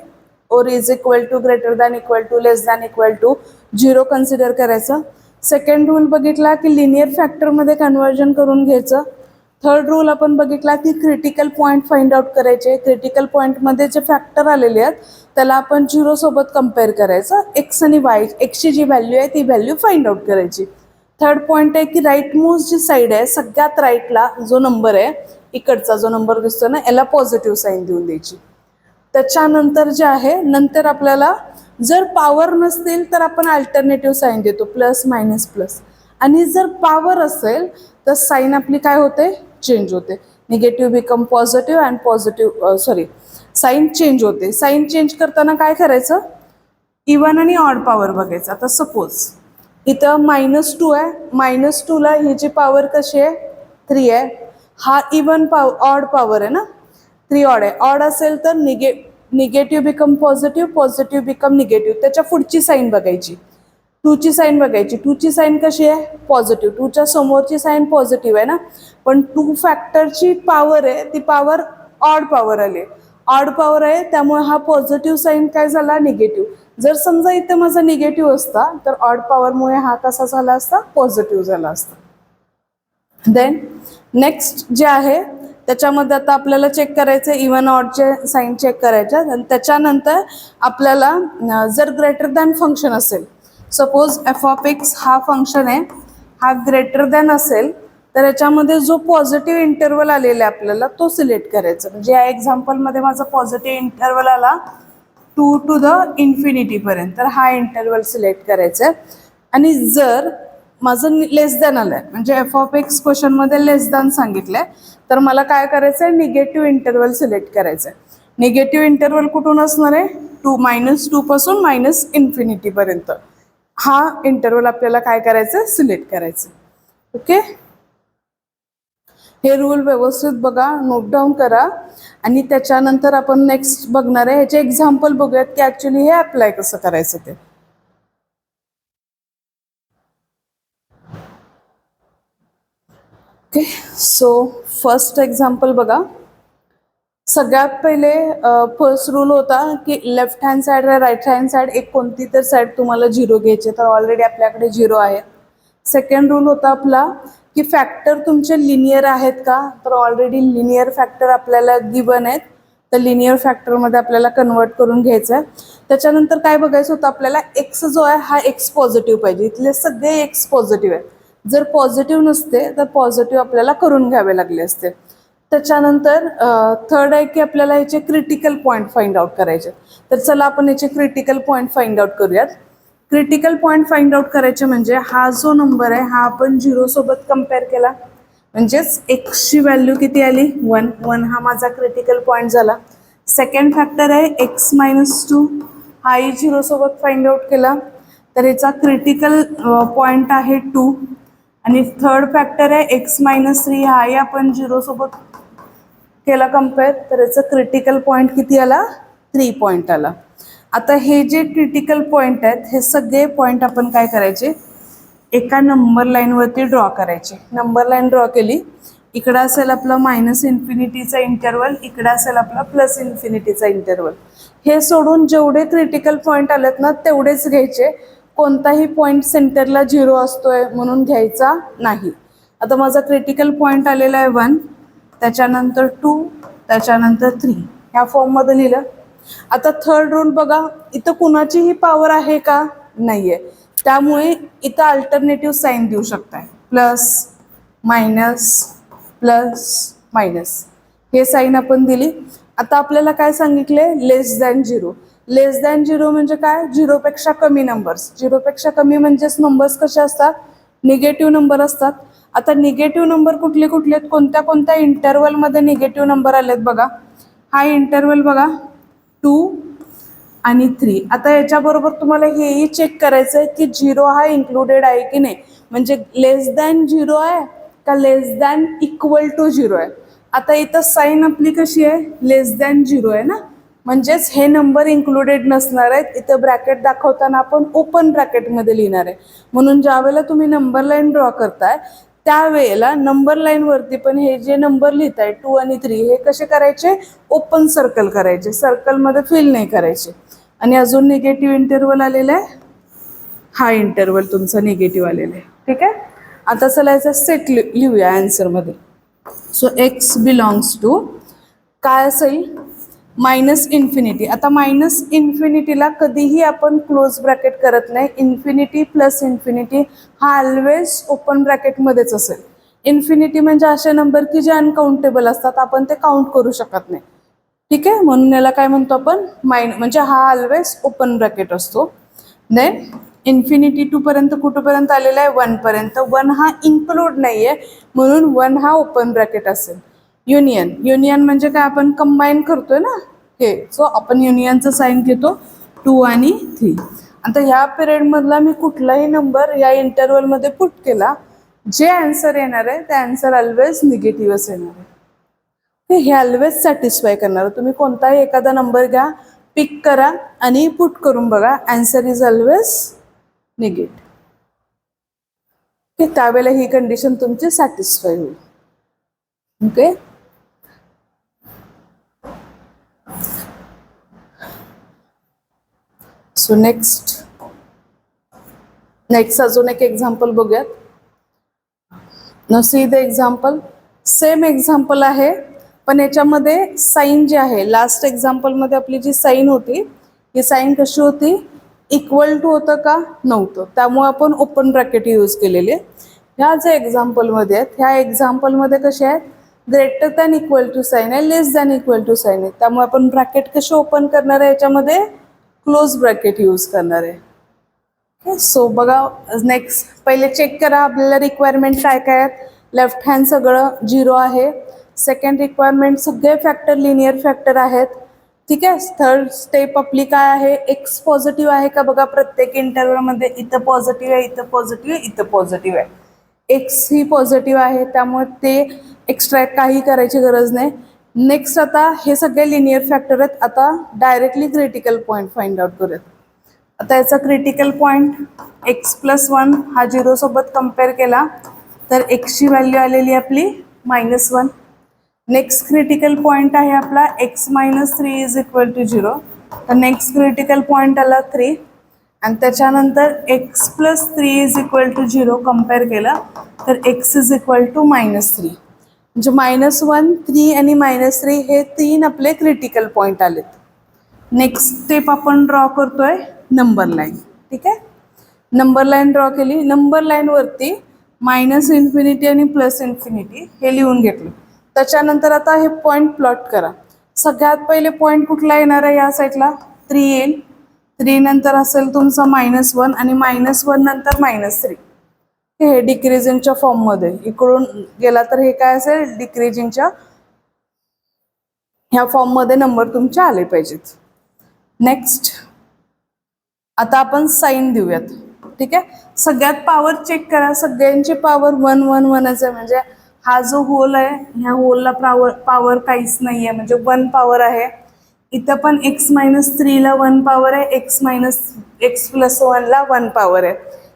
Speaker 1: or is equal to, greater than equal to, less than equal to 0 consider करायचं. सेकंड रूल बघितला की लिनियर फॅक्टरमध्ये कन्वर्जन करून घ्यायचं. थर्ड रूल आपण बघितला की क्रिटिकल पॉईंट फाइंड आउट करायचे. क्रिटिकल पॉईंटमध्ये जे फॅक्टर आलेले आहेत त्याला आपण 0 सोबत कंपेअर करायचं. एक्स आणि वाय, एक्सची जी व्हॅल्यू आहे ती व्हॅल्यू फाइंड आउट करायची. थर्ड पॉईंट आहे की राईट मोस्ट जी साईड आहे, सगळ्यात राईटला जो नंबर आहे, इकडचा जो नंबर दिसतो ना, याला पॉझिटिव्ह साईन देऊन द्यायची. त्याच्यानंतर जे आहे, नंतर आपल्याला जर पॉवर नसतील तर आपण अल्टरनेटिव्ह साईन देतो, प्लस मायनस प्लस. आणि जर पॉवर असेल तर साईन आपली काय होते, चेंज होते. Negative become positive and positive, sign change होते. साईन चेंज करताना काय करायचं, इवन आणि ऑड पॉवर बघायचं. आता सपोज इथं -2 आहे, -2ला ही जी पॉवर कशी आहे 3 आहे. हा इवन ऑड पॉवर आहे ना, 3 ऑड आहे. ऑड असेल तर negative become positive, positive become negative. त्याच्या पुढची साईन बघायची, 2 ची साईन बघायची. 2 ची साईन कशी आहे, पॉझिटिव्ह. 2 च्या समोरची साईन पॉझिटिव्ह आहे ना, पण 2 फॅक्टरची पॉवर आहे ती पॉवर ऑड पॉवर आली, ऑड पॉवर आहे, त्यामुळे हा पॉझिटिव्ह साईन काय झाला, निगेटिव्ह. जर समजा इथं माझा निगेटिव्ह असता तर ऑड पॉवरमुळे हा कसा झाला असता, पॉझिटिव्ह झाला असता. देन नेक्स्ट जे आहे त्याच्यामध्ये आता आपल्याला चेक करायचं इवन ऑडचे साईन चेक करायच्या. आणि त्याच्यानंतर आपल्याला जर ग्रेटर दॅन फंक्शन असेल, सपोज f(x) हा फंक्शन आहे, हा ग्रेटर दॅन असेल तर याच्यामध्ये जो पॉझिटिव्ह इंटरवल आलेला आहे आपल्याला तो सिलेक्ट करायचा. म्हणजे या एक्झाम्पलमध्ये माझा पॉझिटिव्ह इंटरवल आला 2 to the infinity पर्यंत, तर हा इंटरवल सिलेक्ट करायचा आहे. आणि जर माझं लेस दॅन आलंय, म्हणजे f(x) क्वेश्चनमध्ये लेस दॅन सांगितलंय, तर मला काय करायचं आहे, निगेटिव्ह इंटरवल सिलेक्ट करायचं आहे. निगेटिव्ह इंटरवल कुठून असणार आहे, -2 पासून -इन्फिनिटी पर्यंत हा इंटरवल आपल्याला काय करायचं, सिलेक्ट करायचं. ओके, हे रूल व्यवस्थित बघा, नोट डाऊन करा. आणि त्याच्यानंतर आपण नेक्स्ट बघणार आहे, ह्याचे एक्झाम्पल बघूयात की ऍक्च्युली हे अप्लाय कसं करायचं ते. ओके, सो फर्स्ट एक्झाम्पल बघा. सगळ्यात पहिले फर्स्ट रूल होता की लेफ्ट हँड साईड व राईट हँड साईड एक कोणती तर साईड तुम्हाला 0 घ्यायचे, तर ऑलरेडी आपल्याकडे 0 आहे. सेकंड रूल होता आपला की फॅक्टर तुमचे लिनियर आहेत का, तर ऑलरेडी लिनियर फॅक्टर आपल्याला गिवन आहेत, तर लिनियर फॅक्टरमध्ये आपल्याला कन्वर्ट करून घ्यायचं आहे. त्याच्यानंतर काय बघायचं होतं आपल्याला, एक्स जो आहे हा एक्स पॉझिटिव्ह पाहिजे. इथले सगळे एक्स पॉझिटिव्ह आहेत, जर पॉझिटिव्ह नसते तर पॉझिटिव्ह आपल्याला करून घ्यावे लागले असते. त्याच्यानंतर थर्ड आहे की आपल्याला याचे क्रिटिकल पॉईंट फाइंड आउट करायचे. तर चला आपण याचे क्रिटिकल पॉईंट फाइंड आउट करूयात. क्रिटिकल पॉईंट फाइंड आउट करायचे म्हणजे हा जो नंबर आहे हा आपण 0 सोबत कम्पेअर केला, म्हणजेच एक्सची व्हॅल्यू किती आली, 1 हा माझा क्रिटिकल पॉईंट झाला. सेकंड फॅक्टर आहे x-2, हाही 0 सोबत फाइंड आउट केला, तर याचा क्रिटिकल पॉईंट आहे 2. आणि थर्ड फॅक्टर आहे x-3, हाही आपण 0 सोबत केला कम्पेअर, तर याचा क्रिटिकल पॉईंट किती आला, 3 पॉईंट आला. आता हे जे क्रिटिकल पॉईंट आहेत हे सगळे पॉईंट आपण काय करायचे, एका नंबर लाईनवरती ड्रॉ करायचे. नंबर लाईन ड्रॉ केली, इकडं असेल आपला -इन्फिनिटीचा इंटरवल, इकडं असेल आपला +इन्फिनिटीचा इंटरवल. हे सोडून जेवढे क्रिटिकल पॉईंट आलेत ना तेवढेच घ्यायचे. कोणताही पॉईंट सेंटरला 0 असतोय म्हणून घ्यायचा नाही. आता माझा क्रिटिकल पॉईंट आलेला आहे 1, त्याच्यानंतर 2, त्याच्यानंतर 3, ह्या फॉर्ममध्ये लिहिलं. आता थर्ड रूल बघा, इथं कुणाचीही पॉवर आहे का, नाहीये, त्यामुळे इथं अल्टरनेटिव्ह साईन देऊ शकताय, प्लस मायनस प्लस मायनस, हे साईन आपण दिली. आता आपल्याला काय सांगितले, लेस दॅन 0. लेस दॅन 0 म्हणजे काय, 0 पेक्षा कमी नंबर्स. 0 पेक्षा कमी म्हणजेच नंबर्स कसे असतात, निगेटिव्ह नंबर असतात. आता निगेटिव्ह नंबर कुठले कुठले आहेत, कोणत्या कोणत्या इंटरवलमध्ये निगेटिव्ह नंबर आलेत बघा. हा इंटरवल बघा 2 आणि 3. आता याच्याबरोबर तुम्हाला हेही चेक करायचं आहे की 0 हा इन्क्लुडेड आहे की नाही, म्हणजे लेस दॅन 0 आहे का लेस दॅन इक्वल टू 0 आहे. आता इथं साईन आपली कशी आहे, लेस दॅन 0 आहे ना, म्हणजेच हे नंबर इन्क्लुडेड नसणार आहेत. इथं ब्रॅकेट दाखवताना आपण ओपन ब्रॅकेटमध्ये लिहिणार आहे. म्हणून ज्या वेळेला तुम्ही नंबर लाईन ड्रॉ करताय त्यावेळेला नंबर लाईनवरती पण हे जे नंबर लिहिताय 2 आणि 3 हे कसे करायचे, ओपन सर्कल करायचे, सर्कलमध्ये फिल नाही करायचे. आणि अजून निगेटिव्ह इंटरवल आलेला आहे, हा इंटरवल तुमचा निगेटिव्ह आलेला आहे. ठीक आहे, आता चला याचा सेट लिहूया आन्सरमध्ये. सो एक्स बिलॉंग्स टू काय असेल, -इन्फिनिटी. आता -इन्फिनिटीला कधीही आपण क्लोज ब्रॅकेट करत नाही. इन्फिनिटी प्लस इन्फिनिटी हा ऑलवेज ओपन ब्रॅकेटमध्येच असेल. इन्फिनिटी म्हणजे असे नंबर की जे अनकाउंटेबल असतात, आपण ते काउंट करू शकत नाही. ठीक आहे, म्हणून याला काय म्हणतो आपण, म्हणजे हा ऑलवेज ओपन ब्रॅकेट असतो. देन इन्फिनिटी 2 पर्यंत कुठपर्यंत आलेला आहे, 1 पर्यंत. 1 हा इन्क्लूड नाहीये म्हणून 1 हा ओपन ब्रॅकेट असेल. युनियन म्हणजे काय, आपण कंबाईन करतोय ना, हे सो आपण युनियनचं साईन घेतो 2 आणि 3. आता ह्या पिरियडमधला मी कुठलाही नंबर या इंटरवलमध्ये पुट केला, जे आन्सर येणार आहे ते आन्सर ऑलवेज निगेटिव्हच येणार आहे. हे ऑलवेज सॅटिस्फाय करणार. तुम्ही कोणताही एखादा नंबर घ्या, पिक करा आणि पुट करून बघा, आन्सर इज ऑलवेज निगेटिव्ह. त्यावेळेला ही कंडिशन तुमची सॅटिस्फाय होईल. ओके. सो नेक्स्ट अजून एक एक्झाम्पल बघूयात. न see the example, same example आहे, पण याच्यामध्ये साईन जे आहे, लास्ट एक्झाम्पलमध्ये आपली जी साईन होती, ही साईन कशी होती, इक्वल टू होतं का, नव्हतं. त्यामुळे आपण ओपन ब्रॅकेट यूज केलेले. ह्या जे एक्झाम्पलमध्ये आहेत, ह्या एक्झाम्पलमध्ये कसे आहेत, greater than equal to sign आहे, less than equal to sign आहे. त्यामुळे आपण ब्रॅकेट कसे ओपन करणार आहे, याच्यामध्ये क्लोज ब्रॅकेट यूज करणार आहे. सो बघा, नेक्स्ट पहिले चेक करा आपल्याला रिक्वायरमेंट काय काय आहेत. लेफ्ट हँड सगळं 0 आहे. सेकंड रिक्वायरमेंट सगळे फॅक्टर लिनियर फॅक्टर आहेत. ठीक आहे. थर्ड स्टेप आपली काय आहे, एक्स पॉझिटिव्ह आहे का बघा. प्रत्येक इंटरव्हलमध्ये इथं पॉझिटिव्ह आहे, इथं पॉझिटिव्ह आहे, इथं पॉझिटिव्ह आहे. एक्स ही पॉझिटिव्ह आहे, त्यामुळे ते एक्स्ट्रॅक्ट काही करायची गरज नाही. नेक्स्ट आता हे सगळे लिनियर फॅक्टर आहेत. आता directly critical point find out करूयात. आता याचा क्रिटिकल पॉईंट x+1 हा 0 सोबत कम्पेअर केला तर एक्सची व्हॅल्यू आलेली आपली -1. नेक्स्ट क्रिटिकल पॉईंट आहे आपला x-3 इज इक्वल टू 0. तर नेक्स्ट क्रिटिकल पॉईंट आला 3 आणि त्याच्यानंतर x+3 is equal to 0 compare केला तर x इज इक्वल टू -3. म्हणजे -1, 3 आणि -3 हे 3 आपले क्रिटिकल पॉईंट आलेत. नेक्स्ट स्टेप आपण ड्रॉ करतोय नंबर लाईन. ठीक आहे. नंबर लाईन ड्रॉ केली. नंबर लाईनवरती -इन्फिनिटी आणि +इन्फिनिटी हे लिहून घेतलं. त्याच्यानंतर आता हे पॉईंट प्लॉट करा. सगळ्यात पहिले पॉईंट कुठला येणार आहे, या साईडला 3 येईल. 3 नंतर असेल तुमचा -1 आणि -1 नंतर -3. हे डिक्रीजिंगच्या फॉर्ममध्ये इकडून गेला तर हे काय असेल, डिक्रीजिंगच्या ह्या फॉर्ममध्ये नंबर तुमचे आले पाहिजेत. नेक्स्ट आता आपण साईन देऊयात. ठीक आहे. सगळ्यात पॉवर चेक करा. सगळ्यांची पॉवर 1 1 1च आहे. म्हणजे हा जो होल आहे, ह्या होलला पॉवर काहीच नाही आहे, म्हणजे 1 पॉवर आहे. इथं पण x-3 ला 1 पॉवर आहे, x+1 ला 1 पॉवर आहे.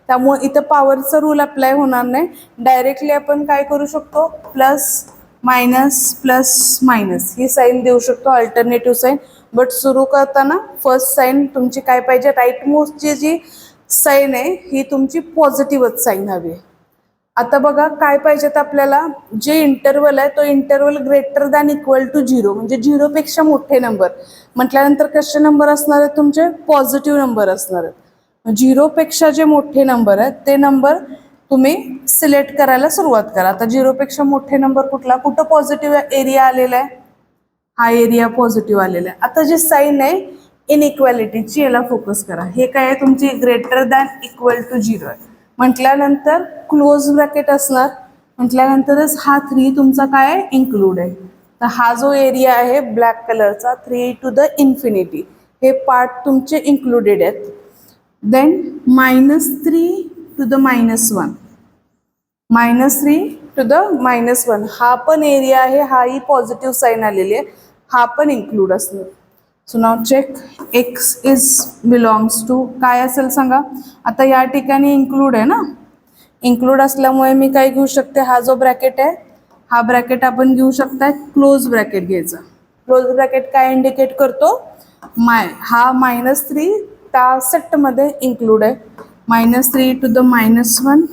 Speaker 1: त्यामुळे इथं पॉवरचा रूल अप्लाय होणार नाही. डायरेक्टली आपण काय करू शकतो, प्लस मायनस प्लस मायनस ही साईन देऊ शकतो, अल्टरनेटिव्ह साईन. बट सुरू करताना फर्स्ट साईन तुमची काय पाहिजे, राईट मोस्टची जी साईन आहे ही तुमची पॉझिटिव्हच साईन हवी. आता बघा काय पाहिजेत आपल्याला, जे इंटरवल आहे तो interval greater than equal to 0, म्हणजे 0 पेक्षा मोठे नंबर म्हटल्यानंतर कसे नंबर असणार आहेत तुमचे, पॉझिटिव्ह नंबर असणार आहेत. 0 पेक्षा जे मोठे नंबर आहेत ते नंबर तुम्ही सिलेक्ट करायला सुरुवात करा. आता 0 पेक्षा मोठे नंबर कुठला, कुठं पॉझिटिव्ह एरिया आलेला आहे, हा एरिया पॉझिटिव्ह आलेला आहे. आता जी साईन आहे इनइक्वॅलिटीची, याला फोकस करा. हे काय आहे तुमची ग्रेटर दॅन इक्वल टू 0 आहे म्हटल्यानंतर क्लोज ब्रॅकेट असणार, म्हटल्यानंतरच हा 3 तुमचा काय आहे, इन्क्लूड आहे. तर हा जो एरिया आहे ब्लॅक कलरचा 3 टू द इन्फिनिटी हे पार्ट तुमचे इन्क्लुडेड आहेत. Then -3 to the -1, -3 to the -1 हा पण एरिया आहे, हा ही पॉझिटिव्ह साईन आलेली आहे, हा पण इन्क्लूड असणार. So now check X is belongs to काय असेल सांगा. आता या ठिकाणी इन्क्लूड आहे ना, इन्क्लूड असल्यामुळे मी काय घेऊ शकते, हा जो ब्रॅकेट आहे हा ब्रॅकेट आपण घेऊ शकता क्लोज ब्रॅकेट घ्यायचा. क्लोज ब्रॅकेट काय इंडिकेट करतो, हा -3 त्या सेटमध्ये इन्क्लूड आहे. -3 to the -1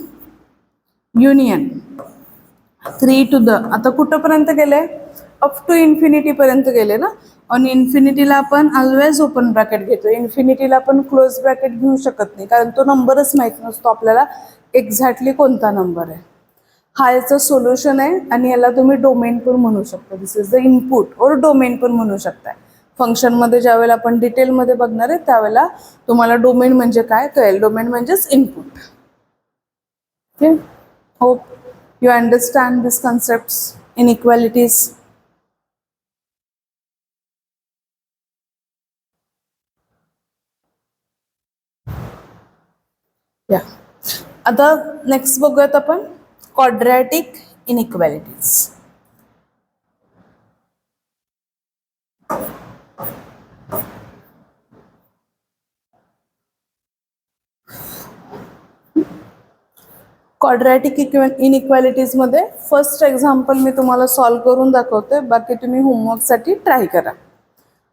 Speaker 1: union 3 to the, आता कुठंपर्यंत गेले, अप टू इन्फिनिटी पर्यंत गेले ना. आणि इन्फिनिटीला आपण ऑलवेज ओपन ब्रॅकेट घेतो, इन्फिनिटीला आपण क्लोज ब्रॅकेट घेऊ शकत नाही, कारण तो नंबरच माहीत नसतो आपल्याला एक्झॅक्टली कोणता नंबर आहे. हा याचं सोल्युशन आहे आणि याला तुम्ही डोमेन पण म्हणू शकता. दिस इज द इनपुट और डोमेन पण म्हणू शकता. फंक्शनमध्ये ज्यावेळेला आपण डिटेलमध्ये बघणार आहे त्यावेळेला तुम्हाला डोमेन म्हणजे काय कळेल. डोमेन म्हणजेच input. Okay. Hope you understand these concepts, inequalities. आता नेक्स्ट बघूयात आपण क्वाड्रॅटिक इनइक्वॅलिटीज. क्वाड्रॅटिक इनइक्वॅलिटीजमध्ये फर्स्ट एक्झाम्पल मी तुम्हाला सॉल्व करून दाखवते, बाकी तुम्ही होमवर्कसाठी ट्राय करा.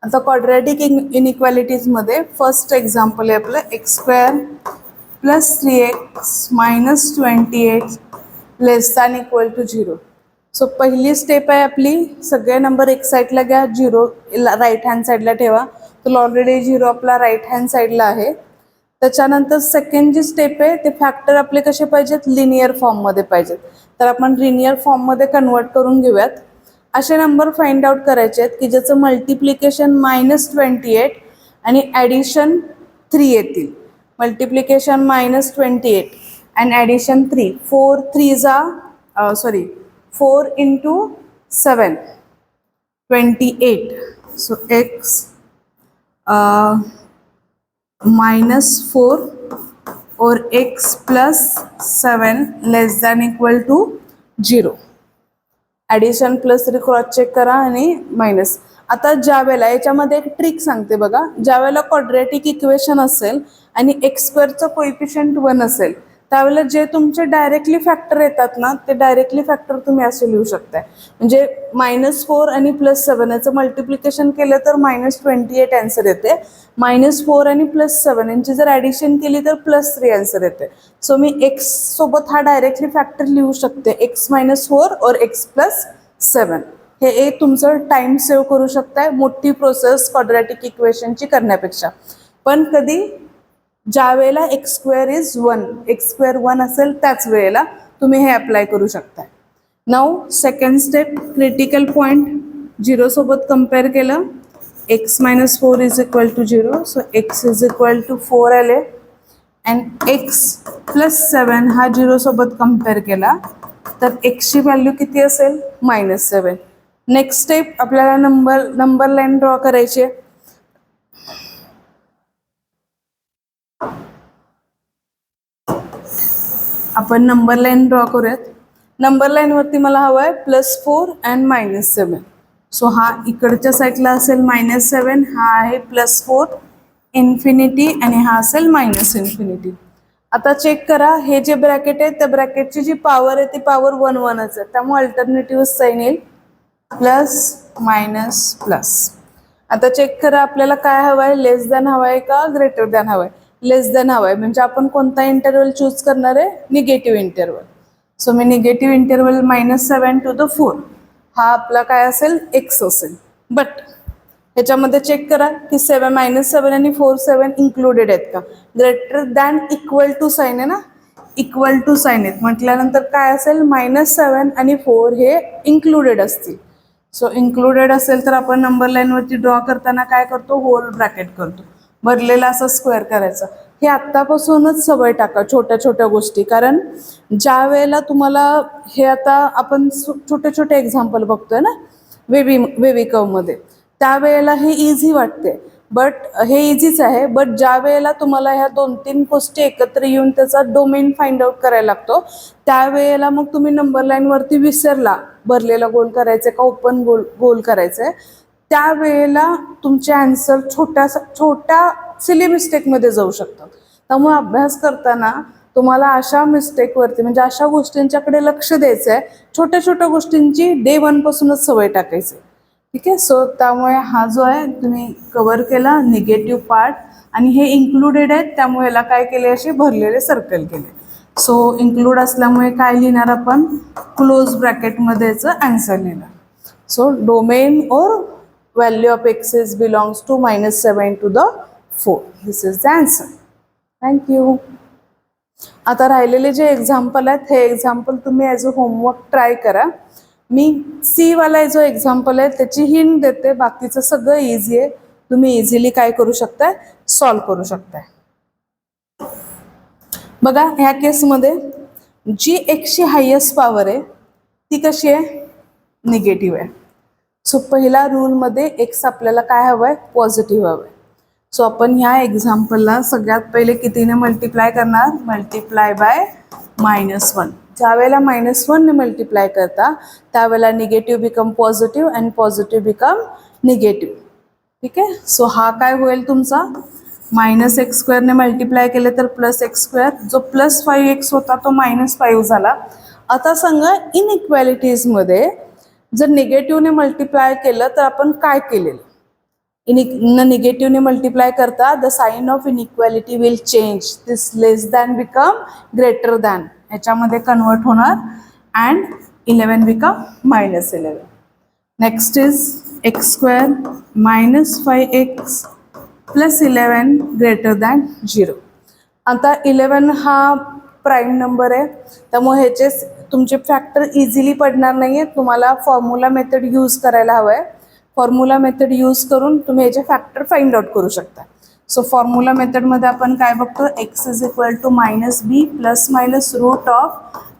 Speaker 1: आता क्वाड्रॅटिक इनइक्वॅलिटीजमध्ये फर्स्ट एक्झाम्पल आहे आपलं x² + 3x - 28 < 0. सो पहिली स्टेप आहे आपली, सगळे नंबर एक साईडला घ्या, 0 राईट हँड साईडला ठेवा. तर ऑलरेडी 0 आपला राईट हँड साईडला आहे. त्याच्यानंतर सेकंड जी स्टेप आहे ते फॅक्टर आपले कसे पाहिजेत, लिनियर फॉर्ममध्ये पाहिजेत. तर आपण लिनियर फॉर्ममध्ये कन्वर्ट करून घेऊयात. असे नंबर फाइंड आउट करायचे आहेत की ज्याचं मल्टिप्लिकेशन -28 आणि ॲडिशन 3 येतील. Multiplication -28 and addition 3. 4 × 7 28. So x -4 or x + 7 < 0. Addition plus तरी क्रॉस चेक करा आणि मायनस. आता ज्या वेळेला याच्यामध्ये एक ट्रिक सांगते बघा, ज्या वेळेला क्वाड्रॅटिक इक्वेशन असेल आणि x² कोइफिशियंट 1 असेल, त्यावेळेला जे तुमचे डायरेक्टली फॅक्टर येतात ना, ते डायरेक्टली फॅक्टर तुम्ही असे लिहू शकताय. म्हणजे -4 आणि +7 याचं मल्टिप्लिकेशन केलं तर -28 आन्सर येते. -4 आणि +7 यांची जर ॲडिशन केली तर +3 आन्सर येते. सो मी x सोबत हा डायरेक्टली फॅक्टर लिहू शकते, x -4 और x + 7. हे तुमचं टाइम सेव्ह करू शकताय मोठी प्रोसेस क्वाड्रॅटिक इक्वेशनची करण्यापेक्षा. पण कधी, ज्या वेळेला x² = 1, x² 1 असेल त्याच वेळेला तुम्ही हे अप्लाय करू शकता. Now second step, critical point 0 सोबत कम्पेअर केलं, x -4 = 0. सो x = 4 आले अँड x + 7 हा 0 सोबत कम्पेअर केला तर x ची व्हॅल्यू किती असेल, -7. नेक्स्ट स्टेप, आपल्याला नंबर लाईन ड्रॉ करायची आहे. आपण नंबर लाईन ड्रॉ करूयात. नंबर लाईनवरती मला हवं आहे +4 and -7. सो हा इकडच्या साईडला असेल -7, हा आहे +4 इन्फिनिटी आणि हा असेल -इन्फिनिटी. आता चेक करा, हे जे ब्रॅकेट आहे त्या ब्रॅकेटची जी पॉवर आहे ती पॉवर 1 1च आहे, त्यामुळे अल्टरनेटिव्ह साईन येईल +, आता चेक करा आपल्याला काय हवं आहे, लेस दॅन हवं आहे का ग्रेटर दॅन हवं आहे. लेस दॅन हवं आहे म्हणजे आपण कोणता इंटरवल चूज करणार आहे, negative interval. So me negative interval -7 to 4 हा आपला काय असेल, x असेल. बट ह्याच्यामध्ये चेक करा की -7 आणि 4 7 इन्क्लुडेड आहेत का. Greater than equal to sign आहे ना, इक्वल टू साईन आहेत म्हटल्यानंतर काय असेल, -7 आणि 4 हे इन्क्लुडेड असतील. सो इन्क्लुडेड असेल तर आपण नंबर लाईनवरती ड्रॉ करताना काय करतो, होल ब्रॅकेट करतो, भरलेला असं स्क्वेअर करायचं. हे आत्तापासूनच सवय टाका छोट्या छोट्या गोष्टी, कारण ज्या वेळेला तुम्हाला हे, आता आपण छोटे छोटे एक्झाम्पल बघतोय ना वेवी कर्वमध्ये, त्यावेळेला हे इझी वाटते. बट हे इझीच आहे, बट ज्या वेळेला तुम्हाला ह्या 2-3 गोष्टी एकत्र येऊन त्याचा डोमेन फाइंड आउट करायला लागतो, त्यावेळेला मग तुम्ही नंबर लाईनवरती विसरला भरलेला गोल करायचं का ओपन गोल करायचं आहे, त्यावेळेला तुमचे आन्सर छोट्या सिली मिस्टेकमध्ये जाऊ शकतात. त्यामुळे अभ्यास करताना तुम्हाला अशा मिस्टेकवरती, म्हणजे अशा गोष्टींच्याकडे लक्ष द्यायचं आहे, छोट्या छोट्या गोष्टींची डे 1 पासूनच सवय टाकायची. ठीक आहे. सो त्यामुळे हा जो आहे तुम्ही कव्हर केला निगेटिव्ह पार्ट, आणि हे इन्क्लुडेड आहेत त्यामुळे याला काय केले, असे भरलेले सर्कल केले. सो इन्क्लूड असल्यामुळे काय लिहिणार आपण, क्लोज ब्रॅकेटमध्ये याचं आन्सर लिहिणार. So domain or value of x belongs to -7 to 4. This is the answer. Thank you. आता राहिलेले जे एक्झाम्पल आहेत हे एक्झाम्पल तुम्ही ॲज अ होमवर्क ट्राय करा. मी सी वाला जो एक्झाम्पल आहे त्याची हिंट देते, बाकीचं सगळं इझी आहे, तुम्ही इझिली काय करू शकताय, सॉल्व करू शकताय. बघा ह्या केसमध्ये जी एक्सची हायेस्ट पॉवर आहे ती कशी आहे, निगेटिव्ह आहे. सो पहिला रूलमध्ये एक्स आपल्याला काय हवं आहे, पॉझिटिव्ह हवं आहे. सो आपण ह्या एक्झाम्पलला सगळ्यात पहिले कितीने मल्टिप्लाय करणार, मल्टिप्लाय बाय -1. ज्या वेळेला -1 ने मल्टिप्लाय करता त्यावेळेला negative become positive and positive become negative. ठीक आहे. सो हा काय होईल तुमचा -x² ने मल्टिप्लाय केले तर +x², जो +5x होता तो -5 झाला. आता सांगा इनइक्वॅलिटीजमध्ये जर निगेटिव्हने मल्टिप्लाय केलं तर आपण काय केलेलं. निगेटिव्हने मल्टिप्लाय करता the sign of inequality will change. This less than become greater than, ह्याच्यामध्ये कन्वर्ट होणार and 11 become -11. Next is x² -5x + 11 greater than 0. आता 11 हा प्राईम नंबर आहे, त्यामुळे ह्याचे तुमचे फॅक्टर इझिली पडणार नाही आहेत. तुम्हाला फॉर्म्युला मेथड यूज करायला हवं आहे. फॉर्म्युला मेथड यूज करून तुम्ही याचे फॅक्टर फाइंड आउट करू शकता. सो फॉर्म्युला मेथडमध्ये आपण काय बघतो, x = -b ±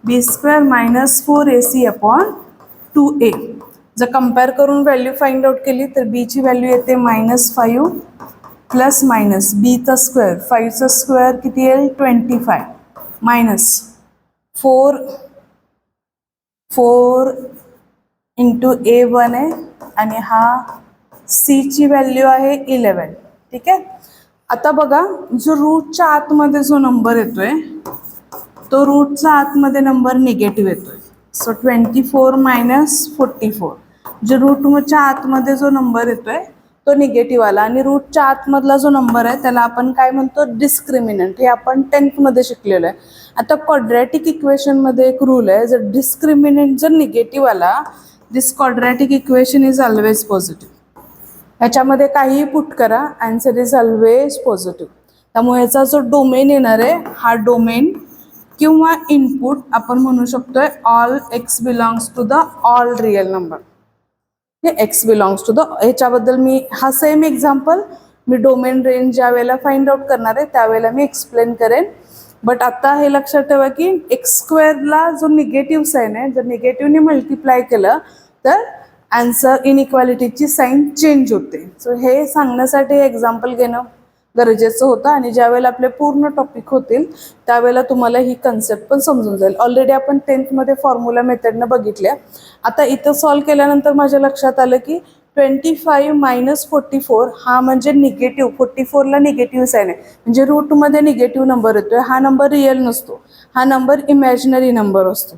Speaker 1: √b² - 4ac/2a. जर कम्पेअर करून व्हॅल्यू फाइंड आउट केली तर b ची व्हॅल्यू येते -5 ± b² 5² किती येईल 25 -4 × a1 आहे आणि हा c ची व्हॅल्यू आहे 11. ठीक आहे. आता बघा जो रूटच्या आतमध्ये जो नंबर येतोय तो रूटच्या आतमध्ये नंबर निगेटिव्ह येतोय. सो 24 - 44 जो रूटच्या आतमध्ये जो नंबर येतोय तो निगेटिव्ह आला आणि रूटच्या आतमधला जो नंबर आहे त्याला आपण काय म्हणतो डिस्क्रिमिनंट. हे आपण 10th मध्ये शिकलेलो आहे. आता क्वाड्रॅटिक इक्वेशनमध्ये एक रूल आहे, जर डिस्क्रिमिनंट जर निगेटिव्ह आला this quadratic equation is always positive. ह्याच्यामध्ये काहीही पुट करा, आन्सर इज ऑलवेज पॉझिटिव्ह. त्यामुळे ह्याचा जो डोमेन येणार आहे हा डोमेन किंवा इनपुट आपण म्हणू शकतोय all x belongs to the all real number. हे x बिलॉंग्स टू द, ह्याच्याबद्दल मी हा सेम एक्झाम्पल मी डोमेन रेंज ज्या वेळेला फाइंड आउट करणार आहे त्यावेळेला मी एक्सप्लेन करेन. बट आता हे लक्षात ठेवा की x² जो निगेटिव्ह साईन आहे, जर निगेटिव्हने मल्टिप्लाय केलं तर आन्सर इनइक्वॅलिटीची साईन चेंज होते. सो हे सांगण्यासाठी हे एक्झाम्पल घेणं गरजेचं होतं आणि ज्यावेळेला आपले पूर्ण टॉपिक होतील त्यावेळेला तुम्हाला ही कन्सेप्ट पण समजून जाईल. ऑलरेडी आपण 10th मध्ये फॉर्म्युला मेथडनं बघितल्या. आता इथं सॉल्व केल्यानंतर माझ्या लक्षात आलं की 25 - 44 हा म्हणजे निगेटिव्ह, 44ला निगेटिव्ह साईन आहे म्हणजे रूटमध्ये निगेटिव्ह नंबर येतोय. हा नंबर रिअल नसतो, हा नंबर इमॅजिनरी नंबर असतो.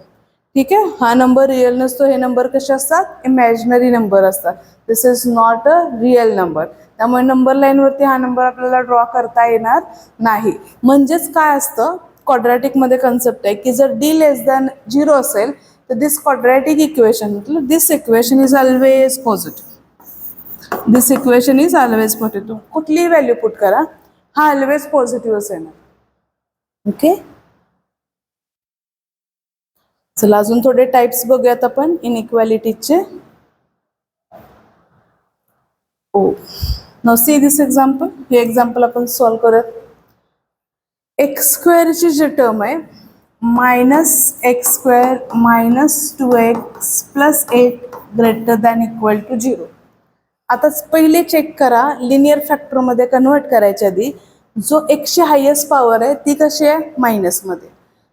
Speaker 1: ठीक आहे. हा नंबर रिअल नसतो, हे नंबर कसे असतात इमॅजिनरी नंबर असतात. This is not a real number. त्यामुळे नंबर लाईनवरती हा नंबर आपल्याला ड्रॉ करता येणार नाही. म्हणजेच काय असतं क्वाड्रॅटिकमध्ये कन्सेप्ट आहे की जर d < 0 असेल तर दिस क्वाड्रॅटिक इक्वेशन मतलब this equation is always positive. This equation is always positive. कुठलीही व्हॅल्यू पुट करा हा ऑलवेज पॉझिटिव्ह असेल. ओके. चला अजून थोडे टाइप्स बघूयात आपण इनइक्वॅलिटीचे. Now see this example. हे एक्झाम्पल आपण सॉल्व करूयात. x² ची जी टर्म आहे -x² - 2x + 8 greater than equal to 0. आता पहिले चेक करा लिनियर फॅक्टरमध्ये कन्वर्ट करायच्या आधी जो x ची हायेस्ट पॉवर आहे ती कशी आहे मायनसमध्ये.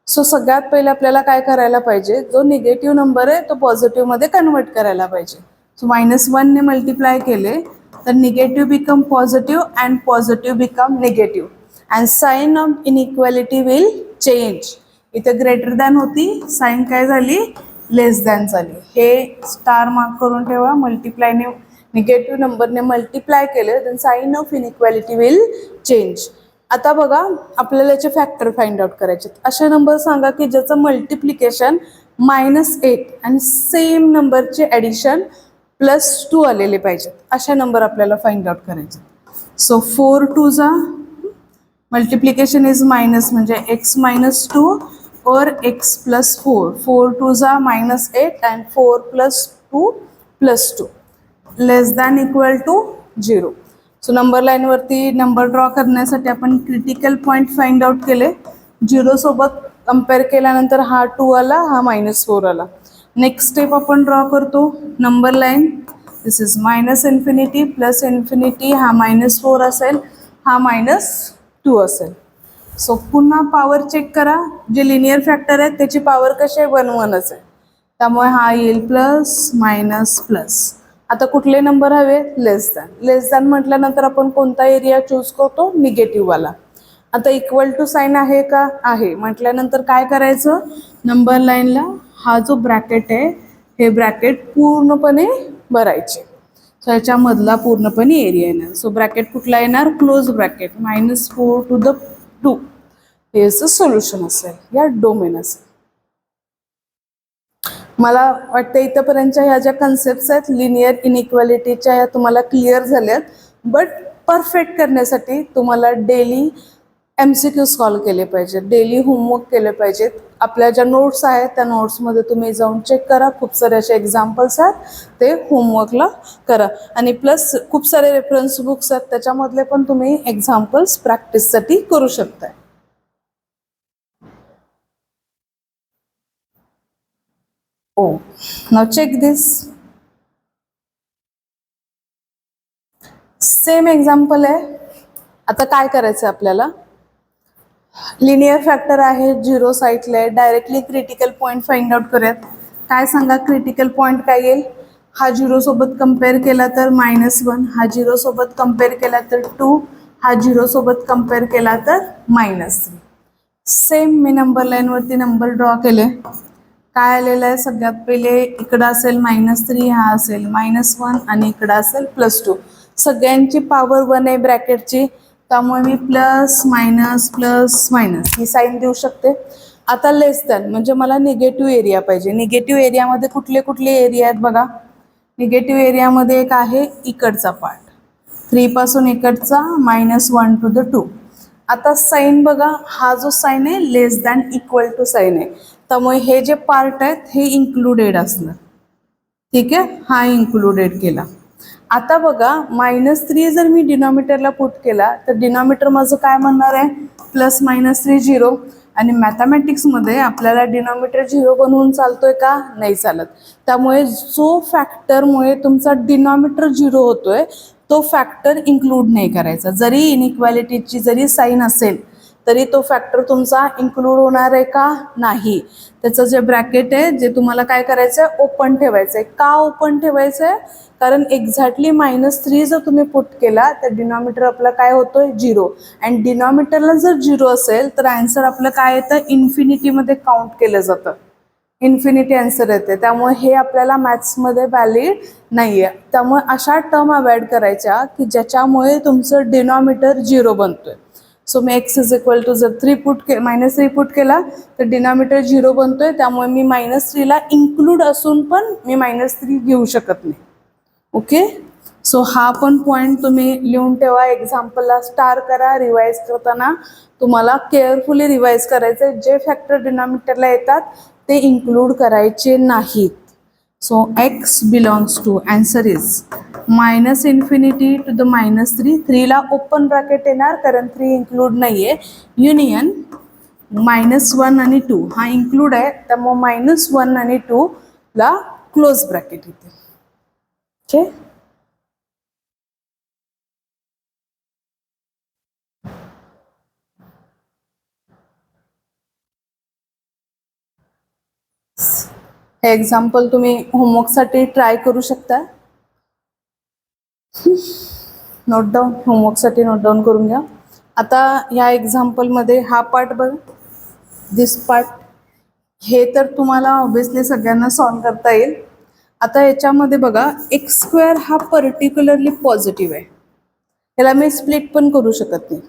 Speaker 1: सो सगळ्यात पहिले आपल्याला काय करायला पाहिजे, जो निगेटिव्ह नंबर आहे तो पॉझिटिव्हमध्ये कन्वर्ट करायला पाहिजे. सो -1 ने मल्टिप्लाय केले तर negative become positive and positive become negative and sign of inequality will change. इथे ग्रेटर दॅन होती, साइन काय झाली लेस दॅन झाली. हे स्टार मार्क करून ठेवा. मल्टिप्लायने निगेटिव्ह नंबरने मल्टिप्लाय केले तर sign of inequality will change. आता बघा आपल्याला याचे फॅक्टर फाइंड आउट करायचे. अशा नंबर सांगा की ज्याचं मल्टिप्लिकेशन -8 आणि सेम नंबरचे ॲडिशन +2 आलेले पाहिजेत. अशा नंबर आपल्याला फाइंड आउट करायचे. सो 4 2 जा मल्टिप्लिकेशन इज मायनस म्हणजे x - 2 और x + 4. 4 2 जा -8 and 4 + 2 + 2 less than equal to 0. So number लाईनवरती नंबर ड्रॉ करण्यासाठी आपण क्रिटिकल पॉईंट फाइंड आउट केले. 0 सोबत कम्पेअर केल्यानंतर हा 2 आला, हा -4 आला. नेक्स्ट स्टेप आपण ड्रॉ करतो. नंबर लाईन दिस इज -∞ + ∞, हा -4 असेल, हा -2 असेल. सो पुन्हा पॉवर चेक करा, जे लिनियर फॅक्टर आहेत त्याची पॉवर कशी आहे 1 1च आहे, त्यामुळे हा येईल प्लस मायनस प्लस. आता कुठले नंबर हवे, लेस दॅन म्हटल्यानंतर आपण कोणता एरिया चूज करतो, निगेटिव्ह वाला. आता इक्वल टू साईन आहे का, आहे म्हटल्यानंतर काय करायचं, नंबर लाईनला हा जो ब्रॅकेट आहे हे ब्रॅकेट पूर्णपणे भरायचे. सो याच्यामधला पूर्णपणे एरिया येणार. सो ब्रॅकेट कुठला येणार, क्लोज ब्रॅकेट -4 to the 2 हे सोल्युशन असेल या डोमेन असेल. मला वाटतं इथंपर्यंतच्या ह्या ज्या कन्सेप्ट्स आहेत लिनियर इनइक्वालिटीच्या ह्या तुम्हाला क्लिअर झाल्यात. बट परफेक्ट करण्यासाठी तुम्हाला डेली MCQ सॉल्व केले पाहिजेत, डेली होमवर्क केले पाहिजेत. आपल्या ज्या नोट्स आहेत त्या नोट्समध्ये तुम्ही जाऊन चेक करा, खूप सारे असे एक्झाम्पल्स आहेत, ते होमवर्कला करा. आणि प्लस खूप सारे रेफरन्स बुक्स आहेत त्याच्यामधले पण तुम्ही एक्झाम्पल्स प्रॅक्टिससाठी करू शकताय. Oh, now check this. Same example आहे. आता काय करायचं आपल्याला, लिनियर फॅक्टर आहे, 0 साईडला आहे, directly critical point find out करूयात. काय सांगा, क्रिटिकल पॉईंट काय येईल, हा 0 सोबत कम्पेअर केला तर -1, हा 0 सोबत कम्पेअर केला तर 2, हा 0 सोबत कम्पेअर केला तर -3. सेम मी नंबर लाईनवरती नंबर ड्रॉ केले. काय आलेलं आहे, सगळ्यात पहिले इकडं असेल -3, हा असेल -1 आणि इकडं असेल +2. सगळ्यांची पॉवर 1 आहे ब्रॅकेटची, त्यामुळे मी प्लस मायनस प्लस मायनस ही साईन देऊ शकते. आता लेस दॅन म्हणजे मला निगेटिव्ह एरिया पाहिजे. निगेटिव्ह एरियामध्ये कुठले कुठले एरिया आहेत बघा. निगेटिव्ह एरियामध्ये एक आहे इकडचा पार्ट, 3 पासून इकडचा -1 to the 2. आता साईन बघा, हा जो साईन आहे less than equal to sign आहे, त्यामुळे हे जे पार्ट आहेत हे इन्क्लुडेड असणार. ठीक आहे, हा इन्क्लुडेड केला. आता बघा -3 जर मी डिनॉमिनेटरला पुट केला तर डिनॉमिनेटर माझं काय म्हणणार आहे, +-3 0. आणि मॅथमॅटिक्समध्ये आपल्याला डिनॉमिनेटर 0 बनवून चालतोय का, नाही चालत. त्यामुळे जो फॅक्टरमुळे तुमचा डिनॉमिनेटर 0 होतोय तो फॅक्टर इन्क्लूड नाही करायचा. जरी इनइक्वॅलिटीची जरी साईन असेल तरी तो फॅक्टर तुमचा इन्क्लूड होणार आहे का, नाही. त्याचं जे ब्रॅकेट आहे जे तुम्हाला काय करायचं आहे, ओपन ठेवायचं आहे. का ओपन ठेवायचं आहे, कारण एक्झॅक्टली -3 जर तुम्ही पुट केला तर डिनॉमिनेटर आपला काय होतोय 0. आणि डिनॉमिनेटरला जर 0 असेल तर आन्सर आपलं काय येतं, इन्फिनिटीमध्ये काउंट केलं जातं, इन्फिनिटी आन्सर येते. त्यामुळे हे आपल्याला मॅथ्समध्ये व्हॅलिड नाही आहे. त्यामुळे अशा टर्म अवॉइड करायच्या की ज्याच्यामुळे तुमचं डिनॉमिनेटर 0 बनतोय. सो मी x जर -3 पुट केला तर डिनॉमिनेटर 0 बनतोय, त्यामुळे मी -3ला इन्क्लूड असून पण मी -3 घेऊ शकत नाही. ओके, सो हा पण पॉईंट तुम्ही लिहून ठेवा, एक्झाम्पलला स्टार करा. रिवाईज करताना तुम्हाला केअरफुली रिवाईज करायचं, जे फॅक्टर डिनॉमिनेटरला येतात ते इन्क्लूड करायचे नाहीत. So x belongs to, answer is -∞ to the -3. 3ला ओपन ब्रॅकेट येणार कारण 3 इन्क्लूड नाही आहे. युनियन -1 आणि 2 हा इन्क्लूड आहे, त्यामुळे -1 आणि 2 ला क्लोज ब्रॅकेट येते. ओके, हे एक्झाम्पल तुम्ही होमवर्कसाठी ट्राय करू शकता. नोट डाऊन, होमवर्कसाठी नोट डाऊन करून घ्या. आता ह्या एक्झाम्पलमध्ये हा पार्ट बघा, दिस पार्ट, हे तर तुम्हाला ऑब्विसली सगळ्यांना सॉल्व करता येईल. आता याच्यामध्ये बघा x² हा पर्टिक्युलरली पॉझिटिव्ह आहे, याला मी स्प्लिट पण करू शकत नाही.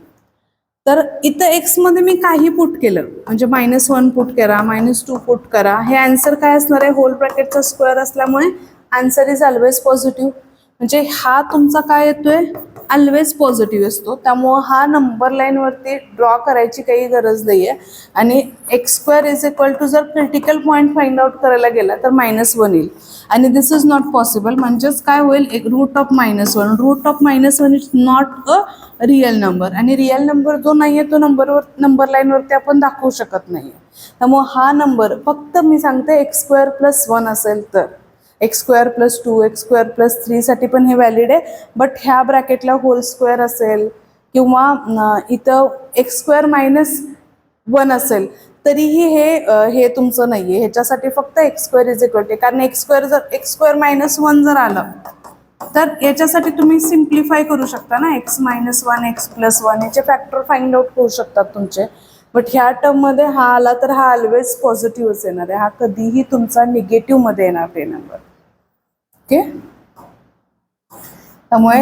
Speaker 1: तर इथं एक्समध्ये मी काही पुट केलं म्हणजे -1 पुट करा, -2 पुट करा, हे आन्सर काय असणार आहे, होल ब्रॅकेटचा स्क्वेअर असल्यामुळे आन्सर इज ऑलवेज पॉझिटिव्ह. म्हणजे हा तुमचा काय येतोय, ऑलवेज पॉझिटिव्ह असतो. त्यामुळं हा नंबर लाईनवरती ड्रॉ करायची काही गरज नाही आहे. आणि x² जर क्रिटिकल पॉईंट फाइंड आउट करायला गेला तर -1 येईल. आणि दिस इज नॉट पॉसिबल, म्हणजेच काय होईल, root of -1 is not a real number. आणि रिअल नंबर जो नाही आहे तो नंबर लाईनवरती आपण दाखवू शकत नाही. त्यामुळे हा नंबर फक्त मी सांगते x² + 1 असेल तर, x² + 2, x² + 3 साठी पण हे व्हॅलिड आहे. बट ह्या ब्रॅकेटला होल स्क्वेअर असेल किंवा इथं x² - 1 असेल तरीही हे तुमचं नाहीये, ह्याच्यासाठी फक्त x², कारण x² - 1 जर आलं तर याच्यासाठी तुम्ही सिम्प्लिफाय करू शकता ना, x-1 x+1 याचे फॅक्टर फाइंड आउट करू शकतात तुमचे. बट ह्या टर्म मध्ये हा आला तर हा ऑलवेज पॉझिटिव्हच येणार आहे, हा कधीही तुमचा निगेटिव्ह मध्ये येणार नाही नंबर. ओके, त्यामुळे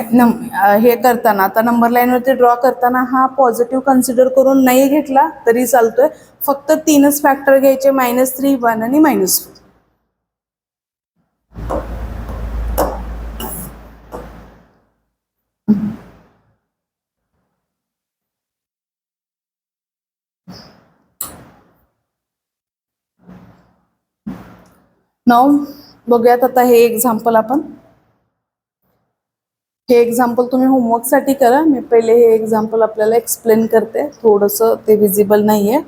Speaker 1: हे करताना आता नंबर लाईनवरती ड्रॉ करताना हा पॉझिटिव्ह कन्सिडर करून नाही घेतला तरी चालतोय, फक्त 3च फॅक्टर घ्यायचे, -3, 1 आणि -4. नाव बघूयात आता हे एक्झाम्पल आपण. हे एक्झाम्पल तुम्ही होमवर्कसाठी करा, मी पहिले हे एक्झाम्पल आपल्याला एक्सप्लेन करते, थोडंसं ते विजिबल नाही आहे.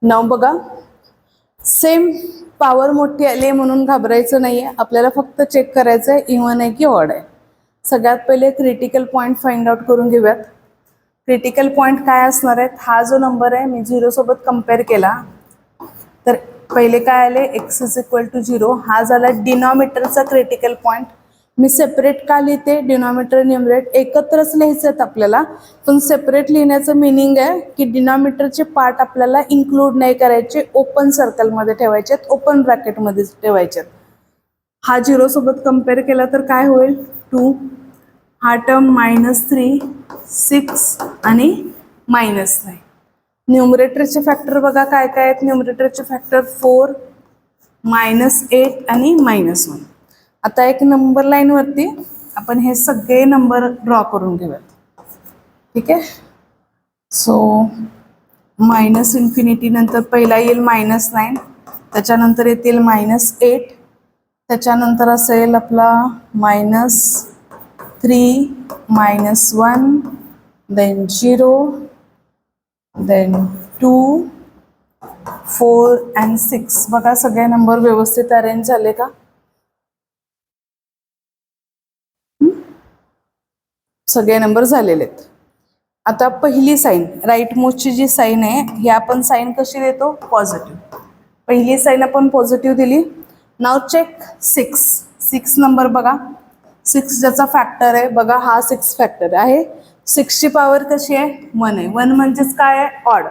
Speaker 1: नाव बघा, सेम पॉवर मोठी आली म्हणून घाबरायचं नाही आहे, आपल्याला फक्त चेक करायचं आहे इव्हन आहे की ऑड आहे. सगळ्यात पहिले क्रिटिकल पॉईंट फाइंड आउट करून घेऊयात. क्रिटिकल पॉईंट काय असणार आहेत, हा जो नंबर आहे मी 0 सोबत कंपेअर केला तर पहिले काय आले, x=0, हा झाला डिनॉमिनेटरचा क्रिटिकल पॉईंट. मी सेपरेट का लिहिते, डिनॉमिनेटर न्यूमरेटर एकत्रच लिहायचे आहेत आपल्याला, पण सेपरेट लिहिण्याचं मिनिंग आहे की डिनॉमिनेटरचे पार्ट आपल्याला इन्क्लूड नाही करायचे, ओपन सर्कलमध्ये ठेवायचे, ओपन ब्रॅकेटमध्ये ठेवायचे. हा 0 सोबत कंपेअर केला तर काय होईल, 2, हा टर्म -3, 6 आणि -9. न्यूमरेटरचे फॅक्टर बघा काय काय आहेत, न्यूमरेटरचे फॅक्टर 4, -8 आणि -1. आता एक नंबर लाईन वरती आपण हे सगळे नंबर ड्रॉ करून घेऊयात. ठीक आहे, सो -∞ नंतर पहिला येईल -9, त्याच्यानंतर येतील -8, त्याच्यानंतर असेल आपला -3, -1, देन 0, देन 2, 4 and 6. बघा सगळे नंबर व्यवस्थित अरेंज झाले का, सगळे नंबर झालेले आहेत. आता पहिली साईन, राईट मोस्टची जी साईन आहे ही आपण साईन कशी देतो, पॉझिटिव्ह. पहिली साईन आपण पॉझिटिव्ह दिली. नाव चेक 6 नंबर बघा, 6 ज्याचा फॅक्टर आहे बघा, हा 6 फॅक्टर आहे. 6ची पॉवर कशी आहे, 1 आहे. 1 म्हणजेच काय आहे, ऑड.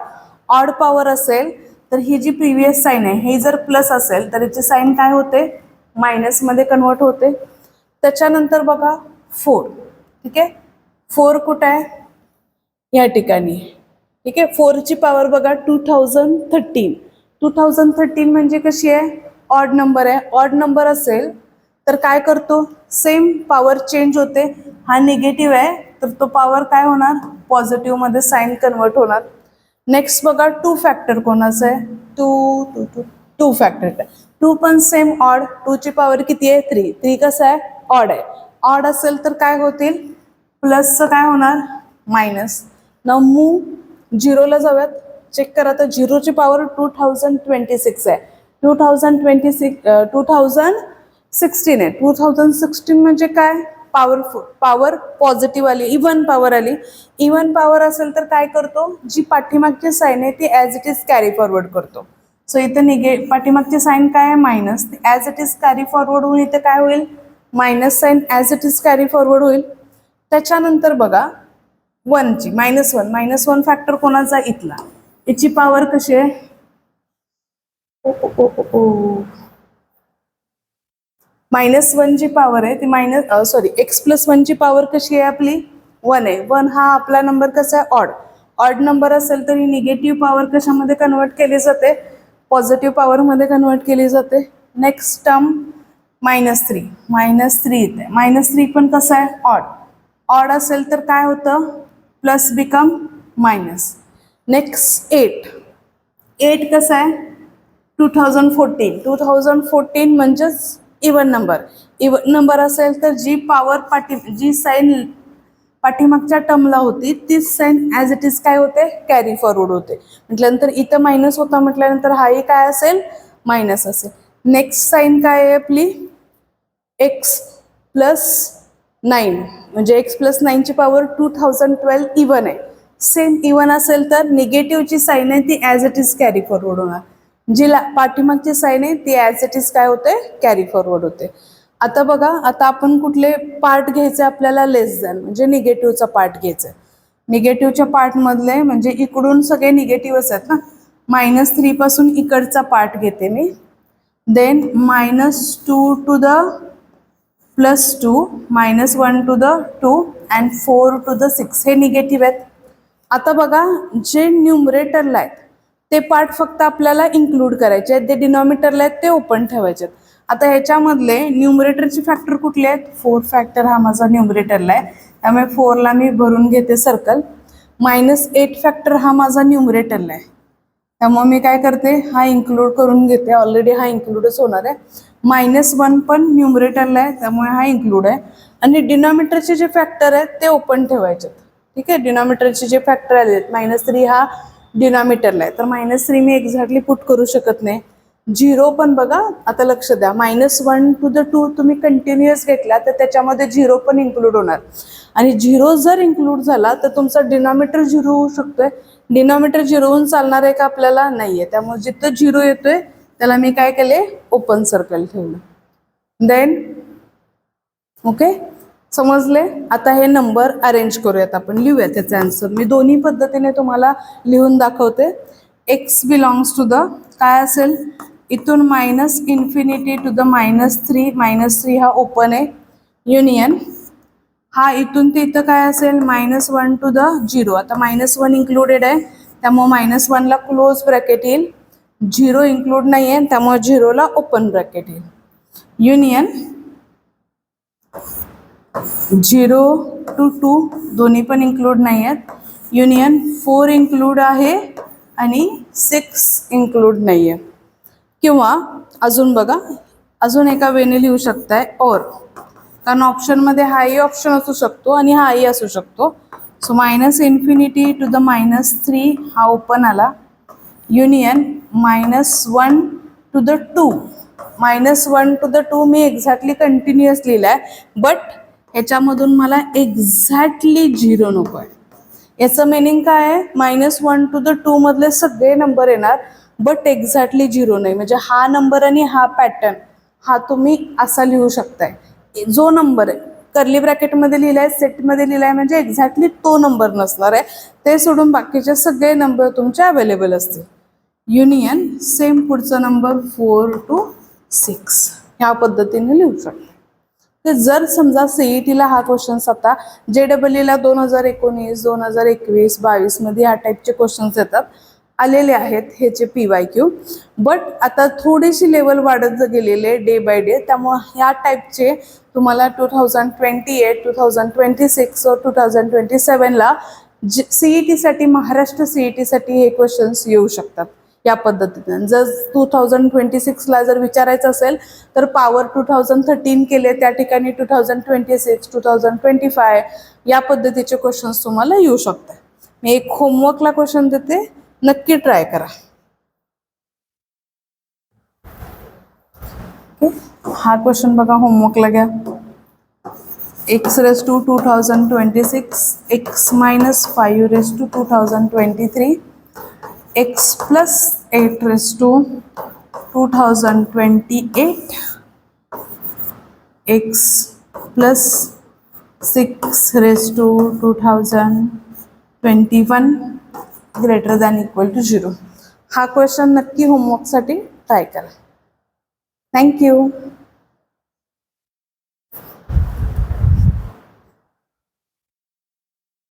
Speaker 1: ऑड पॉवर असेल तर ही जी प्रिव्हियस साईन आहे हे जर प्लस असेल तर याची साईन काय होते, मायनसमध्ये कन्वर्ट होते. त्याच्यानंतर बघा 4, ठीक आहे, 4 कुठं आहे, या ठिकाणी. ठीक आहे, 4ची पॉवर बघा 2013. 2013 म्हणजे कशी आहे, ऑड नंबर आहे. ऑड नंबर असेल तर काय करतो, सेम पॉवर चेंज होते. हा निगेटिव्ह आहे तर तो पॉवर काय होणार, पॉझिटिव्ह मध्ये साईन कन्वर्ट होणार. नेक्स्ट बघा 2 फॅक्टर कोणाचं आहे, 2 फॅक्टर. 2 पण सेम ऑड, 2ची पॉवर किती आहे, 3. 3 कसं आहे, ऑड आहे. ऑड असेल तर काय होतील, प्लसचं काय होणार, मायनस. नाव मूव 0ला जाऊयात, चेक करा. तर 0ची पॉवर 2026 आहे, 2016 आहे. 2016 म्हणजे काय, पॉवर पॉझिटिव्ह आली, इव्हन पॉवर आली. इव्हन पॉवर असेल तर काय करतो, जी पाठीमागची साईन आहे ती as it is carry forward करतो. सो इथं पाठीमागची साईन काय आहे, minus, as it is carry forward होऊन इथं काय होईल, minus sign as it is carry forward होईल. त्याच्यानंतर बघा 1ची -1 फॅक्टर कोणाचा, इथला. याची पॉवर कशी आहे, -1 जी पॉवर आहे ती x+1 पॉवर कशी आहे आपली, 1 आहे. 1 हा आपला नंबर कसा आहे, ऑड. ऑड नंबर असेल तरी निगेटिव्ह पॉवर कशामध्ये कन्वर्ट केली जाते, पॉझिटिव्ह पॉवर मध्ये कन्वर्ट केली जाते. नेक्स्ट टर्म -3 इथे, -3 पण कसं आहे, ऑड. ऑड असेल तर काय होतं, प्लस बिकम मायनस. नेक्स्ट 8 कसं आहे, 2014 म्हणजेच इव्हन नंबर. इव्हन नंबर असेल तर जी पॉवर जी साईन पाठीमागच्या टर्मला होती तीच साईन ॲज इट इज काय होते, कॅरी फॉरवर्ड होते. म्हटल्यानंतर इथं मायनस होता म्हटल्यानंतर हाही काय असेल, मायनस असेल. नेक्स्ट साईन काय आहे आपली, x+1 9 म्हणजे एक्स प्लस 9ची पॉवर 2012 इवन आहे. सेम इवन असेल तर निगेटिव्हची साईन आहे ती as it is carry forward होणार. जी पाठीमागची साईन आहे ती ॲज इट इज काय होते, कॅरी फॉरवर्ड होते. आता बघा, आता आपण कुठले पार्ट घ्यायचे आपल्याला, लेस दॅन म्हणजे निगेटिव्हचा पार्ट घ्यायचा. निगेटिव्हच्या पार्टमधले म्हणजे इकडून सगळे निगेटिव्हच आहेत ना. -3 पासून इकडचा पार्ट घेते मी. Then -2 to the +2, -1 to the 2 and 4 to the 6 हे निगेटिव्ह आहेत. आता बघा, जे न्यूमरेटरला आहेत ते पार्ट फक्त आपल्याला इन्क्लूड करायचे आहेत, जे डिनॉमिनेटरला आहेत ते ओपन ठेवायचे आहेत. आता ह्याच्यामधले न्यूमरेटरचे फॅक्टर कुठले आहेत, 4 फॅक्टर हा माझा न्यूमरेटरला आहे, त्यामुळे 4ला मी भरून घेते सर्कल. -8 फॅक्टर हा माझा न्यूमरेटरला आहे, त्यामुळे मी काय करते, हा इन्क्लूड करून घेते. ऑलरेडी हा इन्क्लूडच होणार आहे. -1 पण न्यूमरेटरला आहे, त्यामुळे हा इन्क्लूड आहे. आणि डिनॉमिनेटरचे जे फॅक्टर आहेत ते ओपन ठेवायचे. ठीक आहे, डिनॉमिनेटरचे जे फॅक्टर आले आहेत, -3 हा डिनॉमिनेटरला आहे, तर -3 मी एक्झॅक्टली पुट करू शकत नाही. 0 पण बघा, आता लक्ष द्या, -1 टू द 2 तुम्ही कंटिन्युअस घेतला तर त्याच्यामध्ये 0 पण इन्क्लूड होणार. आणि 0 जर इन्क्लूड झाला तर तुमचा डिनॉमिनेटर 0 होऊ शकतोय. डिनॉमिनेटर 0 होऊन चालणार आहे का आपल्याला, नाहीये. त्यामुळे जिथं 0 येतोय त्याला मी काय केले, ओपन सर्कल ठेवलं. देन ओके, समजले. आता हे नंबर अरेंज करूयात, आपण लिहूया त्याचा आन्सर. मी दोन्ही पद्धतीने तुम्हाला लिहून दाखवते. एक्स बिलॉंग्स टू द काय असेल, इथून -∞ टू द -3, -3 हा ओपन आहे, युनियन हा इथून ते इथं काय असेल, -1 टू द 0. आता -1 इन्क्लुडेड आहे, त्यामुळे -1ला क्लोज ब्रॅकेट येईल. 0 इन्क्लूड नाही आहे, त्यामुळे 0ला ओपन ब्रॅकेट येईल. युनियन 0 टू 2 दोन्ही पण इन्क्लूड नाही आहेत. युनियन 4 इन्क्लूड आहे आणि 6 इन्क्लूड नाही आहे. किंवा अजून बघा, अजून एका वेने लिहू शकताय, और, कारण ऑप्शनमध्ये हाही ऑप्शन असू शकतो आणि हाही असू शकतो. सो -∞ टू द -3 हा ओपन आला, union -1 to the 2. -1 to the 2 मी एक्झॅक्टली कंटिन्युअस लिहिलाय, बट ह्याच्यामधून मला एक्झॅक्टली 0 नको आहे. याचं मिनिंग काय आहे, -1 टू द 2 मधले सगळे नंबर येणार, बट एक्झॅक्टली 0 नाही. म्हणजे हा नंबर आणि हा पॅटर्न हा तुम्ही असा लिहू शकताय. जो नंबर आहे कर्ली ब्रॅकेटमध्ये लिहिलाय, सेटमध्ये लिहिलाय, म्हणजे एक्झॅक्टली तो नंबर नसणार आहे. ते सोडून बाकीचे सगळे नंबर तुमचे अवेलेबल असतील. युनियन सेम पुढचा नंबर 4 टू 6 ह्या पद्धतीने लिहू शकतो. तर जर समजा CETला हा क्वेश्चन्स आता JEEला 2019, 2021, 22 मध्ये ह्या टाईपचे क्वेश्चन्स येतात, आलेले आहेत ह्याचे PYQ. बट आता थोडीशी लेवल वाढत गेलेले डे बाय डे, त्यामुळे ह्या टाईपचे तुम्हाला 2028, 2026 और 2027ला CETसाठी, महाराष्ट्र CETसाठी हे क्वेश्चन्स येऊ शकतात या पद्धतीने. जर 2026ला जर विचारायचं असेल तर पॉवर 2013 केले, त्या ठिकाणी 2026, 2025 या पद्धतीचे क्वेश्चन्स तुम्हाला येऊ शकतात. मी एक होमवर्कला क्वेश्चन देते, नक्की ट्राय करा. हा क्वेश्चन बघा, होमवर्कला घ्या. x⁻²2026, x-5⁻²2023, x+8⁻²2028, x+6⁻²2021 greater than equal to 0. हा क्वेश्चन नक्की होमवर्कसाठी ट्राय करा. थँक्यू.